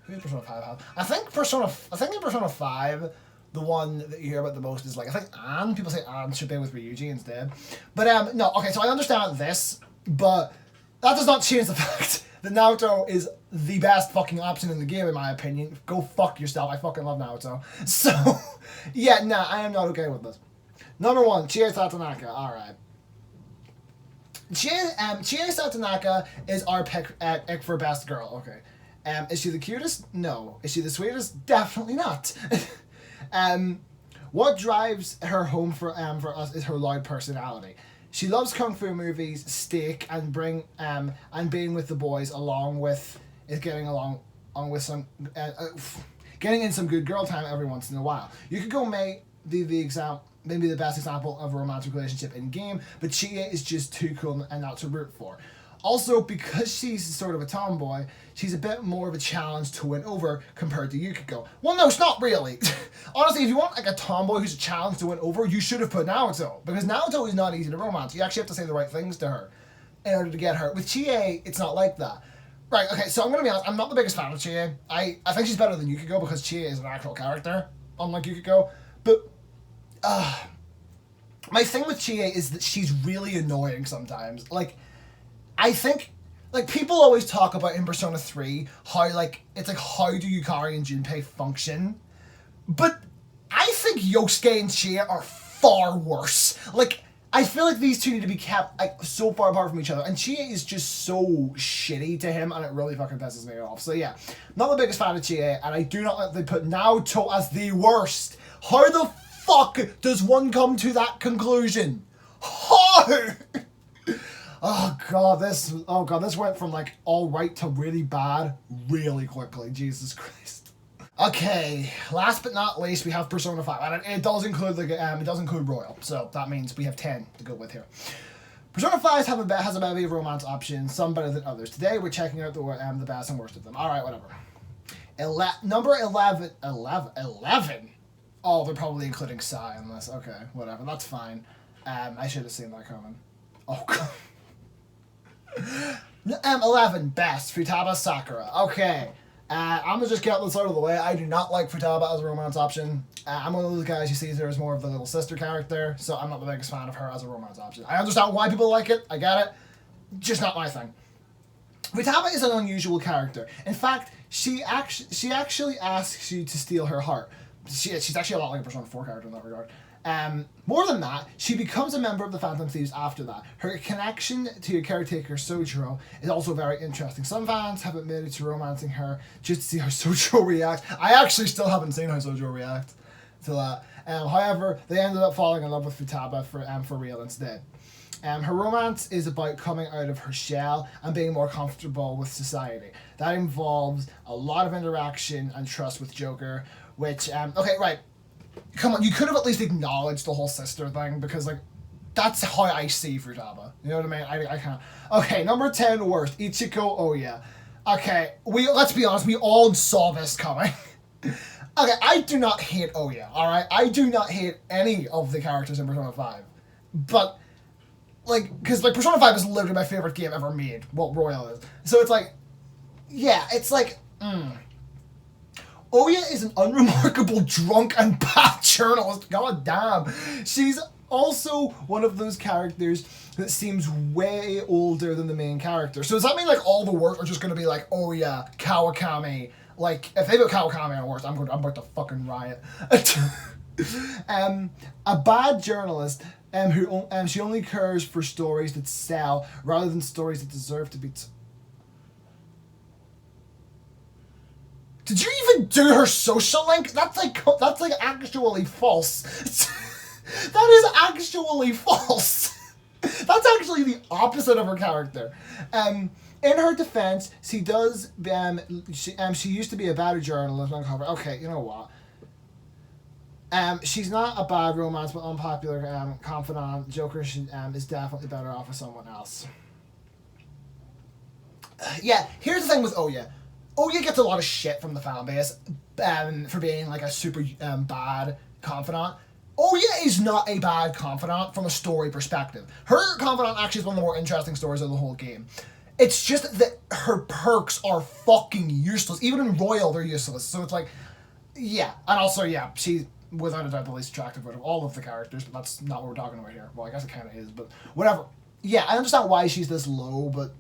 who did Persona 5 have? I think in Persona 5, the one that you hear about the most is, like, I think Anne. People say Anne should be with Ryuji instead. But, no, okay, so I understand this, but that does not change the fact that Naoto is the best fucking option in the game, in my opinion. Go fuck yourself. I fucking love Naoto. So, yeah, nah, I am not okay with this. Number 1, Chie Satonaka. Alright. Chie Satonaka is our pick for best girl. Okay. Is she the cutest? No. Is she the sweetest? Definitely not. What drives her home for us is her loud personality. She loves kung fu movies, steak, and being with the boys, along with getting in some good girl time every once in a while. You could go maybe the best example of a romantic relationship in game, but Chie is just too cool and not to root for. Also, because she's sort of a tomboy, she's a bit more of a challenge to win over compared to Yukiko. Well, no, it's not really. Honestly, if you want, like, a tomboy who's a challenge to win over, you should have put Naoto. Because Naoto is not easy to romance. You actually have to say the right things to her in order to get her. With Chie, it's not like that. Right, okay, so I'm going to be honest, I'm not the biggest fan of Chie. I think she's better than Yukiko because Chie is an actual character, unlike Yukiko. But, my thing with Chie is that she's really annoying sometimes. Like, I think, like, people always talk about in Persona 3 how, like, it's like, how do Yukari and Junpei function? But I think Yosuke and Chie are far worse. Like, I feel like these two need to be kept like so far apart from each other, and Chie is just so shitty to him, and it really fucking pisses me off. So yeah, not the biggest fan of Chie, and I do not like they put Naoto as the worst. How the fuck does one come to that conclusion? How? Oh god, this went from like all right to really bad really quickly. Jesus Christ. Okay, last but not least, we have Persona 5, and it does include Royal, so that means we have 10 to go with here. Persona 5 has a bevy of romance options, some better than others. Today we're checking out the best and worst of them. All right, whatever. Number 11. Oh, they're probably including Sai in this. Okay, whatever. That's fine. I should have seen that coming. Oh god. 11 best Futaba Sakura. Okay. I'm gonna just get this out of the way. I do not like Futaba as a romance option. I'm one of those guys who sees her as more of the little sister character, so I'm not the biggest fan of her as a romance option. I understand why people like it. I get it. Just not my thing. Futaba is an unusual character. In fact, she actually asks you to steal her heart. She's actually a lot like a Persona 4 character in that regard. More than that, she becomes a member of the Phantom Thieves after that. Her connection to your caretaker Sojiro is also very interesting. Some fans have admitted to romancing her just to see how Sojiro reacts. I actually still haven't seen how Sojiro reacts to that. However, they ended up falling in love with Futaba for real instead. Her romance is about coming out of her shell and being more comfortable with society. That involves a lot of interaction and trust with Joker, which, okay, right. Come on, you could have at least acknowledged the whole sister thing, because, like, that's how I see Futaba. You know what I mean? I can't. Okay, number 10 worst. Ichiko Oya. Okay, let's be honest, we all saw this coming. Okay, I do not hate Oya, alright? I do not hate any of the characters in Persona 5. But, like, because, like, Persona 5 is literally my favorite game ever made. Well, Royal is. So it's like, yeah, it's like, Oya is an unremarkable drunk and bad journalist. God damn. She's also one of those characters that seems way older than the main character. So does that mean like all the worst are just going to be like Oya, Kawakami? Like if they put Kawakami on worst, I'm about to fucking riot. A bad journalist who she only cares for stories that sell rather than stories that deserve to be. Did you even do her social link? That's like actually false. That is actually false. That's actually the opposite of her character. In her defense, she does. She used to be a bad journalist on cover. Okay, you know what? She's not a bad romance, but unpopular confidant. Joker is definitely better off with someone else. Yeah, here's the thing with Oya. Oya gets a lot of shit from the fan base for being like a super bad confidant. Oya is not a bad confidant from a story perspective. Her confidant actually is one of the more interesting stories of the whole game. It's just that her perks are fucking useless. Even in Royal, they're useless. So it's like, yeah. And also, yeah, she's without a doubt the least attractive out of all of the characters, but that's not what we're talking about here. Well, I guess it kind of is, but whatever. Yeah, I understand why she's this low, but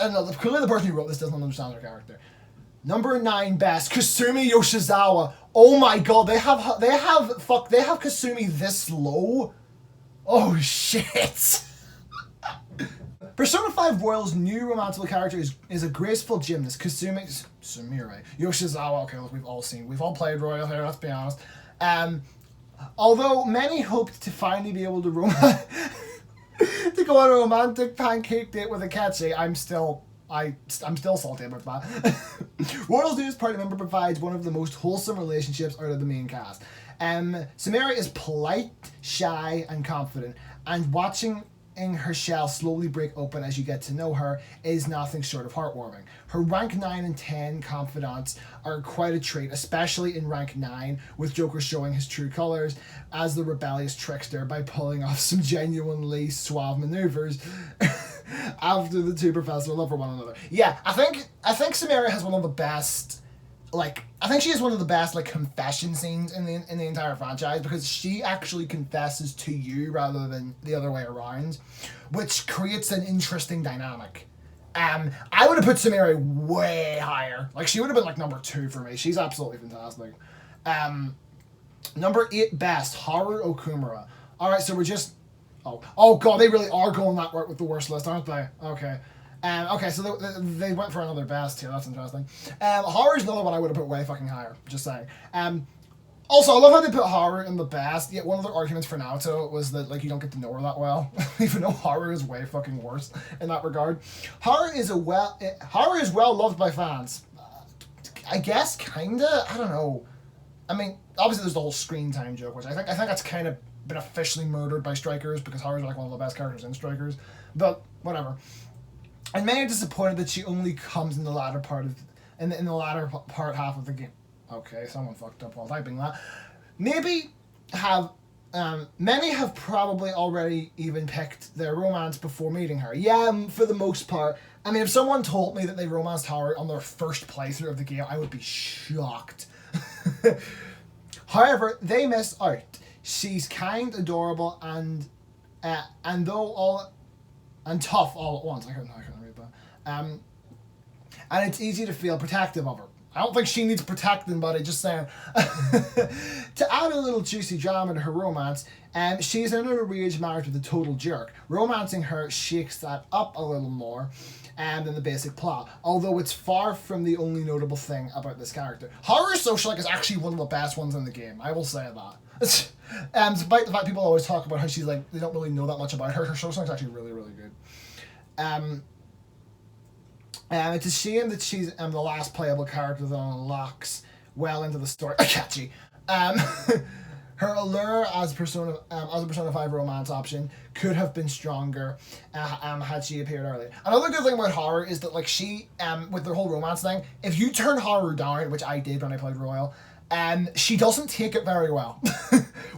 I don't know, clearly the person who wrote this doesn't understand her character. Number 9 best, Kasumi Yoshizawa. Oh my god, they have Kasumi this low? Oh shit. Persona 5 Royal's new romantic character is a graceful gymnast, Sumire Yoshizawa. Okay, look, we've all played Royal here, let's be honest. Although many hoped to finally be able to to go on a romantic pancake date with Akechi, I'm still salty about that. Royal's newest party member provides one of the most wholesome relationships out of the main cast. Sumire is polite, shy, and confident, and watching her shell slowly break open as you get to know her is nothing short of heartwarming. Her rank 9 and 10 confidants are quite a treat, especially in rank 9, with Joker showing his true colours as the rebellious trickster by pulling off some genuinely suave maneuvers after the two profess their love for one another. Yeah, I think Sumire has one of the best, I think she has one of the best confession scenes in the entire franchise, because she actually confesses to you rather than the other way around, which creates an interesting dynamic. I would have put Sumire way higher. She would have been number 2 for me. She's absolutely fantastic. Number 8 best, Haru Okumura. Alright, so we're just Oh god, they really are going that route with the worst list, aren't they? Okay. Okay, so they went for another best here. That's interesting. Horror is another one I would have put way fucking higher. Just saying. Also, I love how they put horror in the best. Yet one of their arguments for Naruto was that like you don't get to know her that well, even though horror is way fucking worse in that regard. Horror is well loved by fans. I guess kinda. I don't know. I mean, obviously there's the whole screen time joke, which I think that's kind of been officially murdered by Strikers because Haru's like one of the best characters in Strikers. But whatever. And many are disappointed that she only comes in the latter part of in the latter part half of the game. Okay, someone fucked up while typing that. Many have probably already even picked their romance before meeting her. Yeah, for the most part. I mean, if someone told me that they romanced Haru on their first playthrough of the game, I would be shocked. However, they miss out. She's kind, adorable, and tough all at once. I couldn't read that. And it's easy to feel protective of her. I don't think she needs protecting, buddy, just saying. To add a little juicy drama to her romance, she's in a arranged marriage with a total jerk. Romancing her shakes that up a little more than the basic plot, although it's far from the only notable thing about this character. Horror Socialite is actually one of the best ones in the game, I will say that. Despite the fact people always talk about how she's like, they don't really know that much about her, her Socialite's actually really, really good. It's a shame that she's the last playable character that unlocks well into the story. Catchy. Her allure as a Persona 5 romance option could have been stronger had she appeared earlier. Another good thing about Haru is that like she with their whole romance thing, if you turn Haru down, which I did when I played Royal, she doesn't take it very well,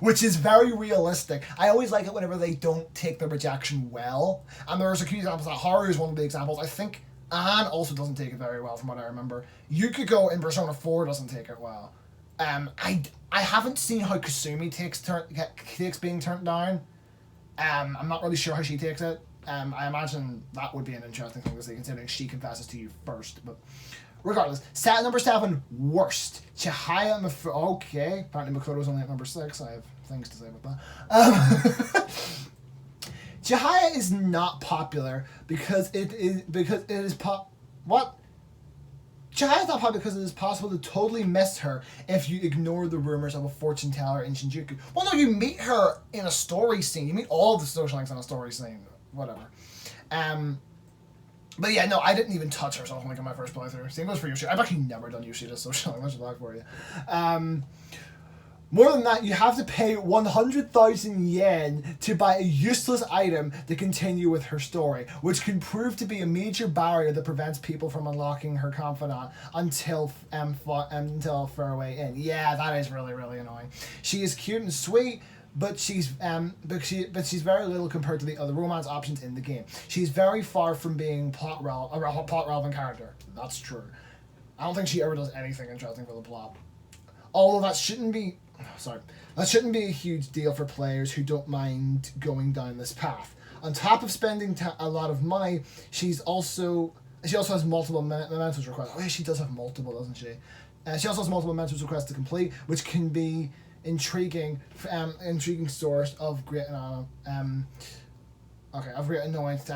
which is very realistic. I always like it whenever they don't take the rejection well, and there's a few examples. That Haru is one of the examples. I think Anne also doesn't take it very well, from what I remember. Yukiko in Persona 4 doesn't take it well. I haven't seen how Kasumi takes being turned down. I'm not really sure how she takes it. I imagine that would be an interesting thing to see, considering she confesses to you first. But regardless, number 7, worst. Chihaya Okay, apparently Makoto's only at number 6. I have things to say about that. Chihaya is not popular because it is What? Chihiya's not popular because it is possible to totally miss her if you ignore the rumors of a fortune teller in Shinjuku. Well, no, you meet her in a story scene. You meet all the social links in a story scene. Whatever. But yeah, no, I didn't even touch her social link in my first playthrough. Same goes for Yoshida. I've actually never done Yoshida's social link. Much luck for you. More than that, you have to pay 100,000 yen to buy a useless item to continue with her story, which can prove to be a major barrier that prevents people from unlocking her confidant until Faraway Inn. Yeah, that is really, really annoying. She is cute and sweet, but she's very little compared to the other romance options in the game. She's very far from being a plot relevant character. That's true. I don't think she ever does anything interesting for the plot. Although that shouldn't be a huge deal for players who don't mind going down this path. On top of spending a lot of money, she also has multiple mementos requests. Oh yeah, she does have multiple, doesn't she? She also has multiple mementos requests to complete, which can be intriguing source of great annoyance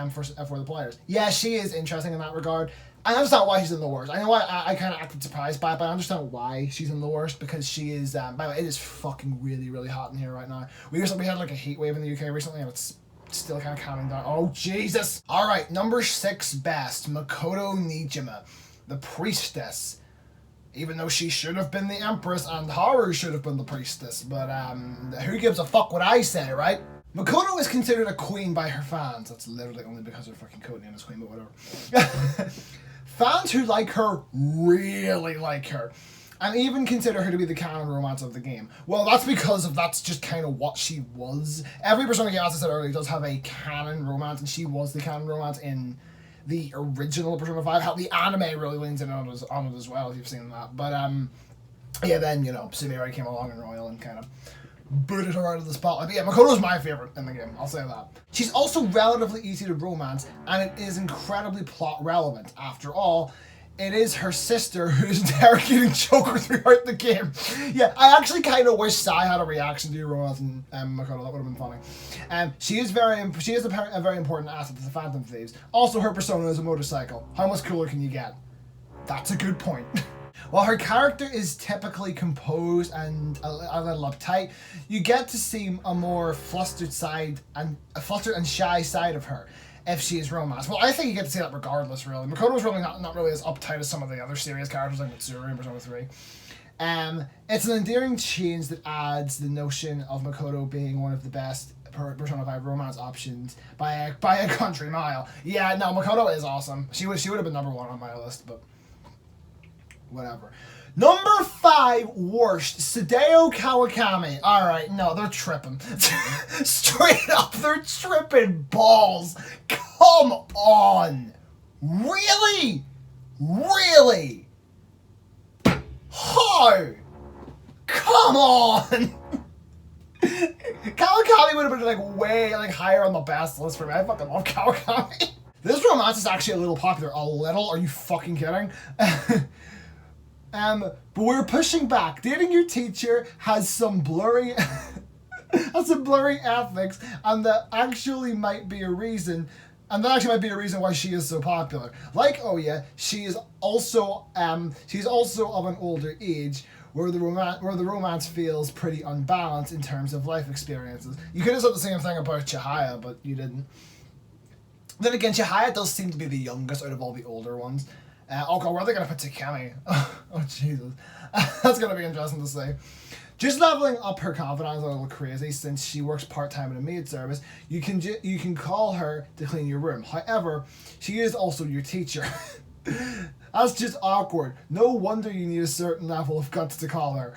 for the players. Yeah, she is interesting in that regard. I understand why she's in the worst. I know why I kind of acted surprised by it, but I understand why she's in the worst, because she is, by the way, it is fucking really, really hot in here right now. We had like a heat wave in the UK recently, and it's still kind of calming down. Oh, Jesus! Alright, number 6 best, Makoto Nijima, the priestess. Even though she should have been the empress, and Haru should have been the priestess, but who gives a fuck what I say, right? Makoto is considered a queen by her fans. That's literally only because her fucking codename is queen, but whatever. Fans who like her really like her, and even consider her to be the canon romance of the game. Well, that's because that's just kind of what she was. Every Persona game, as I said earlier, does have a canon romance, and she was the canon romance in the original Persona 5. How the anime really leans in on it as well, if you've seen that. But yeah, then Sumire came along in Royal and kind of booted her out of the spotlight. But yeah, Makoto's my favourite in the game, I'll say that. She's also relatively easy to romance, and it is incredibly plot relevant. After all, it is her sister who's interrogating Joker throughout the game. Yeah, I actually kind of wish Sai had a reaction to your romance and Makoto. That would have been funny. She is a very important asset to the Phantom Thieves. Also, her persona is a motorcycle. How much cooler can you get? That's a good point. While her character is typically composed and a little uptight, you get to see a more flustered and shy side of her if she is romance. Well, I think you get to see that regardless, really. Makoto's really not really as uptight as some of the other serious characters like Mitsuru in Persona 3. It's an endearing change that adds the notion of Makoto being one of the best Persona 5 romance options by a country mile. Yeah, no, Makoto is awesome. She would have been number 1 on my list, but whatever. Number 5 worst, Sadeo Kawakami. Alright, no, they're tripping. Straight up, they're tripping balls. Come on. Really? Really? How? Come on. Kawakami would have been way higher on the best list for me. I fucking love Kawakami. This romance is actually a little popular. A little? Are you fucking kidding? But we're pushing back. Dating your teacher has some blurry ethics, and that actually might be a reason why she is so popular. Like Oya, she is also of an older age where the romance feels pretty unbalanced in terms of life experiences. You could have said the same thing about Chihaya, but you didn't. Then again, Chihaya does seem to be the youngest out of all the older ones. Oh god, where are they going to put Takemi? Oh Jesus. That's going to be interesting to see. Just leveling up her confidence a little crazy since she works part-time in a maid service. You can call her to clean your room. However, she is also your teacher. That's just awkward. No wonder you need a certain level of guts to call her.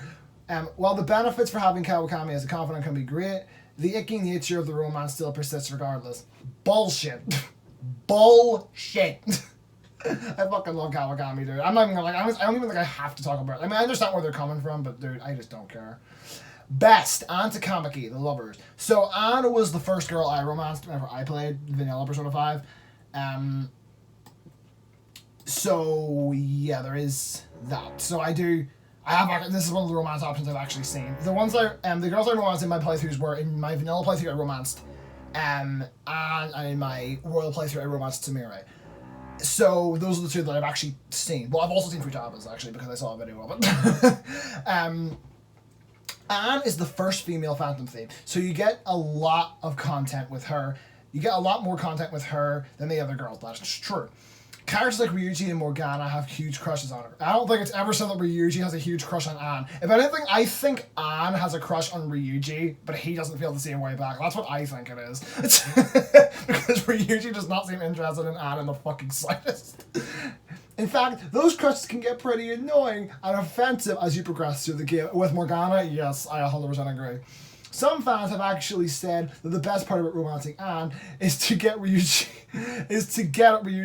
While the benefits for having Kawakami as a confidant can be great, the icky nature of the romance still persists regardless. Bullshit. Bullshit. I fucking love Kawakami, dude. I'm not even gonna I don't even think I have to talk about it. I mean, I understand where they're coming from, but dude, I just don't care. Best, Anne Takamaki, The Lovers. So Anne was the first girl I romanced whenever I played Vanilla Persona 5. So yeah, there is that. So this is one of the romance options I've actually seen. The girls I romanced in my playthroughs were in my vanilla playthrough I romanced and in my royal playthrough I romanced Tamire. So those are the two that I've actually seen. Well, I've also seen Futaba's actually because I saw a video of it. Anne is the first female Phantom Thief, so you get a lot of content with her. You get a lot more content with her than the other girls. That's true. Characters like Ryuji and Morgana have huge crushes on her. I don't think it's ever said that Ryuji has a huge crush on Anne. If anything, I think Anne has a crush on Ryuji, but he doesn't feel the same way back. That's what I think it is. Because Ryuji does not seem interested in Anne in the fucking slightest. In fact, those crushes can get pretty annoying and offensive as you progress through the game. With Morgana, yes, I 100% agree. Some fans have actually said that the best part about romancing Anne is to get Ryuji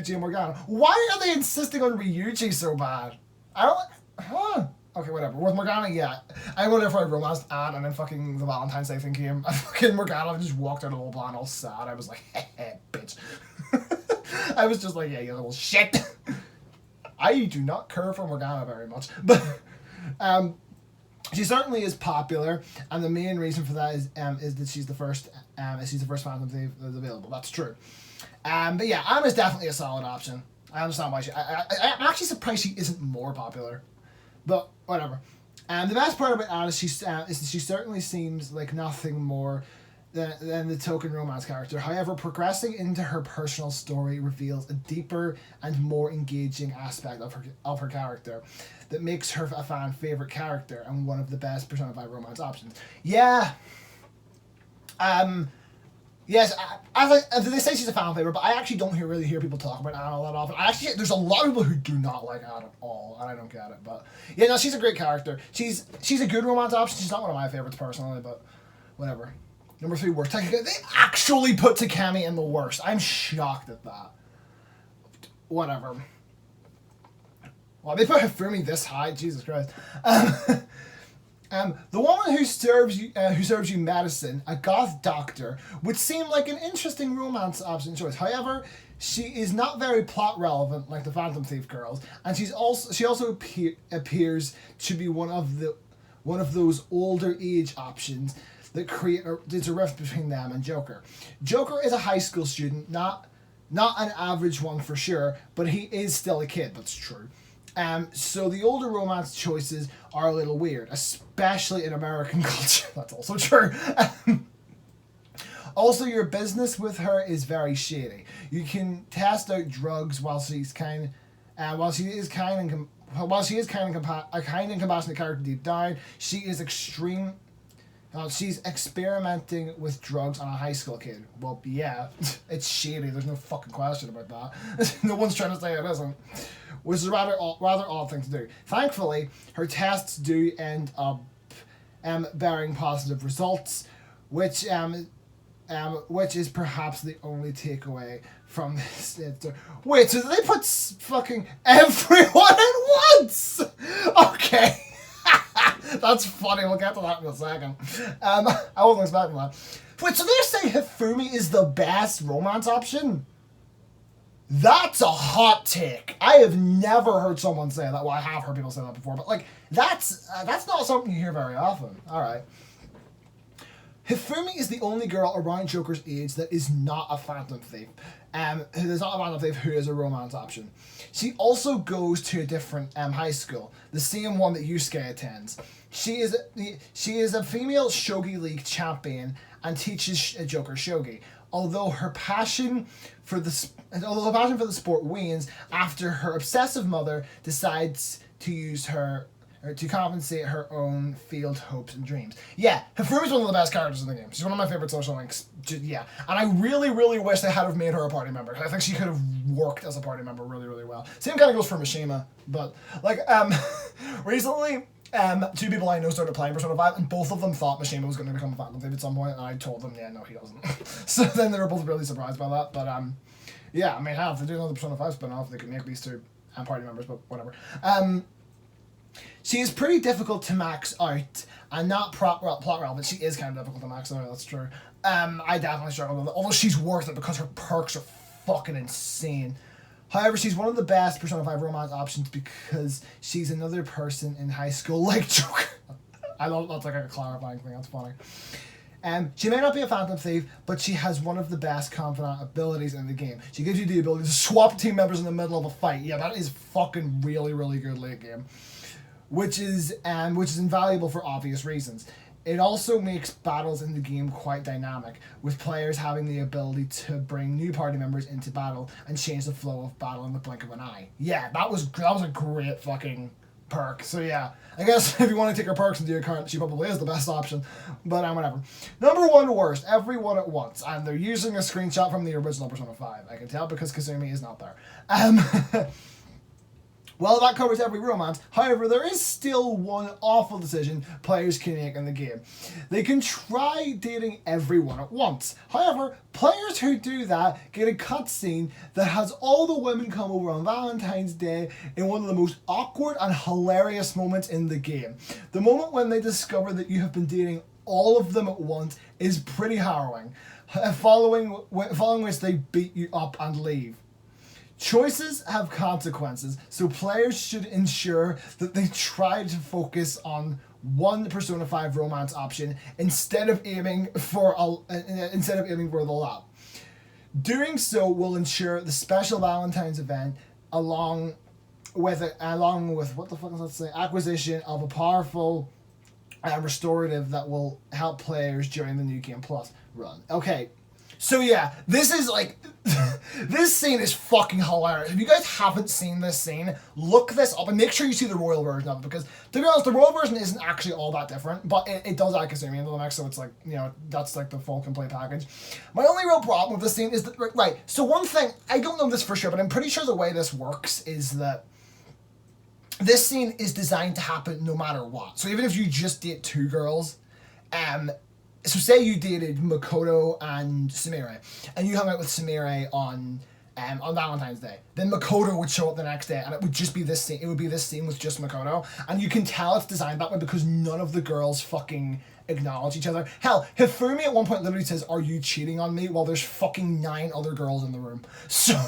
and Morgana. Why are they insisting on Ryuji so bad? Okay, whatever. With Morgana, yeah. I wonder if I romanced Anne and then fucking the Valentine's Day thing came. Fucking Morgana just walked out of the whole plan all sad. I was like, heh, bitch. I was just like, yeah, you little shit. I do not care for Morgana very much. But, she certainly is popular, and the main reason for that is that she's the first Phantom Thief that's available. That's true. But yeah, Anne is definitely a solid option. I understand why I'm actually surprised she isn't more popular, but whatever. The best part about Anne is that she certainly seems like nothing more than the token romance character. However, progressing into her personal story reveals a deeper and more engaging aspect of her character that makes her a fan favorite character and one of the best Persona 5 romance options. Yeah. Yes, they say she's a fan favorite, but I actually don't really hear people talk about Anne all that often. There's a lot of people who do not like Anne at all, and I don't get it. But yeah, no, she's a great character. She's a good romance option. She's not one of my favorites personally, but whatever. Number 3 worst. They actually put Takemi in the worst. I'm shocked at that. Whatever. Well, they put Hifumi this high. Jesus Christ. The woman who serves you medicine, a goth doctor, would seem like an interesting romance option choice. However, she is not very plot relevant like the Phantom Thief girls, and she also appears to be one of those older age options that there's a rift between them and Joker. Joker is a high school student, not an average one for sure, but he is still a kid. That's true. So the older romance choices are a little weird, especially in American culture. That's also true. Also, your business with her is very shady. You can test out drugs while she is kind and compassionate character deep down. She is extreme. She's experimenting with drugs on a high school kid. Well, yeah, it's shady. There's no fucking question about that. No one's trying to say it isn't. Which is a rather odd thing to do. Thankfully, her tests do end up bearing positive results, which is perhaps the only takeaway from this. Wait, so they put fucking everyone in once? Okay. That's funny, we'll get to that in a second. I wasn't expecting that. Wait, so they're saying Hifumi is the best romance option? That's a hot take. I have never heard someone say that. Well, I have heard people say that before, but like, that's not something you hear very often. Alright. Hifumi is the only girl around Joker's age that is not a Phantom Thief. Who is not a Phantom Thief, who is a romance option. She also goes to a different high school, the same one that Yusuke attends. She is a female Shogi League champion and teaches Joker Shogi. Although her passion for the sport wanes after her obsessive mother decides to use her to compensate her own failed hopes and dreams. Yeah, Hifumi's one of the best characters in the game. She's one of my favorite social links. Yeah, and I really, really wish they had have made her a party member. I think she could have worked as a party member really, really well. Same kind of goes for Mishima, but like recently. Two people I know started playing Persona 5, and both of them thought Mishima was going to become a Phantom Thief at some point, and I told them, yeah, no, he doesn't. So then they were both really surprised by that, but yeah, I mean, if they do another Persona 5 spin-off, they could make these two party members, but whatever. She is pretty difficult to max out, and not plot relevant. She is kind of difficult to max out, that's true. I definitely struggle with it, although she's worth it because her perks are fucking insane. However, she's one of the best Persona 5 romance options because she's another person in high school like Joker. I love that's like a clarifying thing, that's funny. She may not be a Phantom Thief, but she has one of the best confidant abilities in the game. She gives you the ability to swap team members in the middle of a fight. Yeah, that is fucking really, really good late game. Which is invaluable for obvious reasons. It also makes battles in the game quite dynamic, with players having the ability to bring new party members into battle and change the flow of battle in the blink of an eye. Yeah, that was a great fucking perk. So yeah, I guess if you want to take her perks into account, she probably is the best option. But whatever. Number one worst, everyone at once. And they're using a screenshot from the original Persona 5. I can tell because Kazumi is not there. Well, that covers every romance. However, there is still one awful decision players can make in the game. They can try dating everyone at once. However, players who do that get a cutscene that has all the women come over on Valentine's Day in one of the most awkward and hilarious moments in the game. The moment when they discover that you have been dating all of them at once is pretty harrowing, following which they beat you up and leave. Choices have consequences, so players should ensure that they try to focus on one Persona 5 romance option instead of aiming for the lot. Doing so will ensure the special Valentine's event, along with what the fuck does that say? Acquisition of a powerful restorative that will help players during the New Game Plus run. Okay. So yeah, this is like, this scene is fucking hilarious. If you guys haven't seen this scene, look this up and make sure you see the royal version of it, because to be honest, the royal version isn't actually all that different, but it does add Kazumi into the mix, so it's like, you know, that's like the full complete package. My only real problem with this scene is that, right, so one thing, I don't know this for sure, but I'm pretty sure the way this works is that this scene is designed to happen no matter what. So even if you just date two girls, so say you dated Makoto and Sumire, and you hung out with Sumire on on Valentine's Day. Then Makoto would show up the next day, and it would just be this scene. It would be this scene with just Makoto, and you can tell it's designed that way because none of the girls fucking acknowledge each other. Hell, Hifumi at one point literally says, "Are you cheating on me?" while there's fucking 9 other girls in the room. So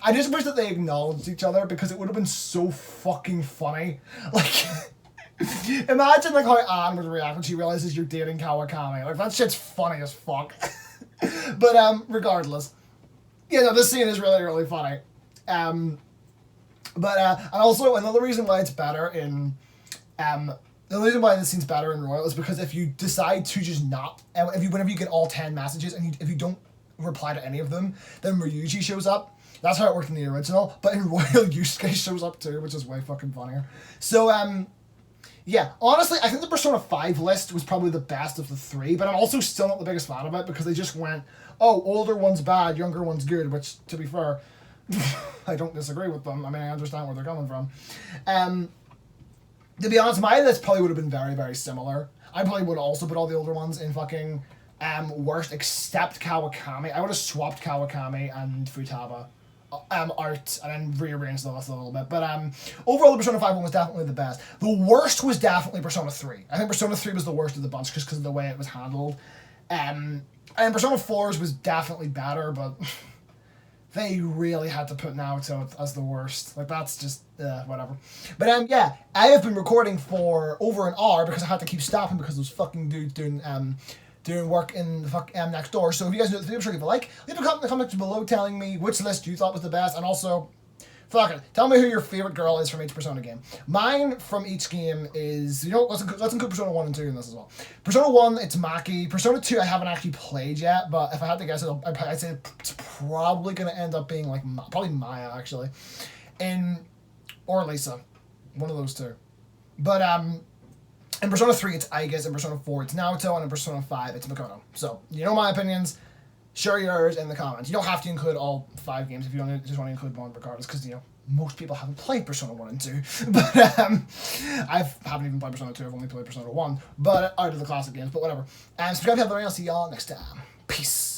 I just wish that they acknowledged each other because it would have been so fucking funny. Like, imagine like how Anne would react when she realizes you're dating Kawakami. Like, that shit's funny as fuck. But regardless, yeah, no, this scene is really, really funny. And also another reason why it's better in the reason why this scene's better in Royal is because if you decide to just not, whenever you get all 10 messages and if you don't reply to any of them, then Ryuji shows up. That's how it worked in the original, but in Royal, Yusuke shows up too, which is way fucking funnier. So, yeah, honestly, I think the Persona 5 list was probably the best of the 3, but I'm also still not the biggest fan of it because they just went, oh, older one's bad, younger one's good, which, to be fair, I don't disagree with them. I mean, I understand where they're coming from. To be honest, my list probably would have been very, very similar. I probably would have also put all the older ones in fucking worst, except Kawakami. I would have swapped Kawakami and Futaba out and then rearranged the list a little bit. But overall, the Persona 5 one was definitely the best. The worst was definitely Persona 3. I think Persona 3 was the worst of the bunch just because of the way it was handled. And Persona 4's was definitely better, but they really had to put Naoto as the worst. Like, that's just, whatever. But, yeah, I have been recording for over an hour because I had to keep stopping because those fucking dudes doing work in the next door. So if you guys know the video, sure leave a like. Leave a comment in the comments below telling me which list you thought was the best, and also, fuck it, tell me who your favorite girl is from each Persona game. Mine from each game is, let's include Persona 1 and 2 in this as well. Persona 1, it's Maki. Persona 2, I haven't actually played yet, but if I had to guess, I'd say it's probably going to end up being like, probably Maya, actually. Or Lisa. One of those two. But, in Persona 3, it's Aigis. In Persona 4, it's Naoto. And in Persona 5, it's Makoto. So, you know my opinions. Share yours in the comments. You don't have to include all 5 games if you just want to include one regardless, because, most people haven't played Persona 1 and 2. But, I haven't even played Persona 2. I've only played Persona 1. But, out of the classic games, but whatever. And subscribe if you haven't already. I'll see y'all next time. Peace.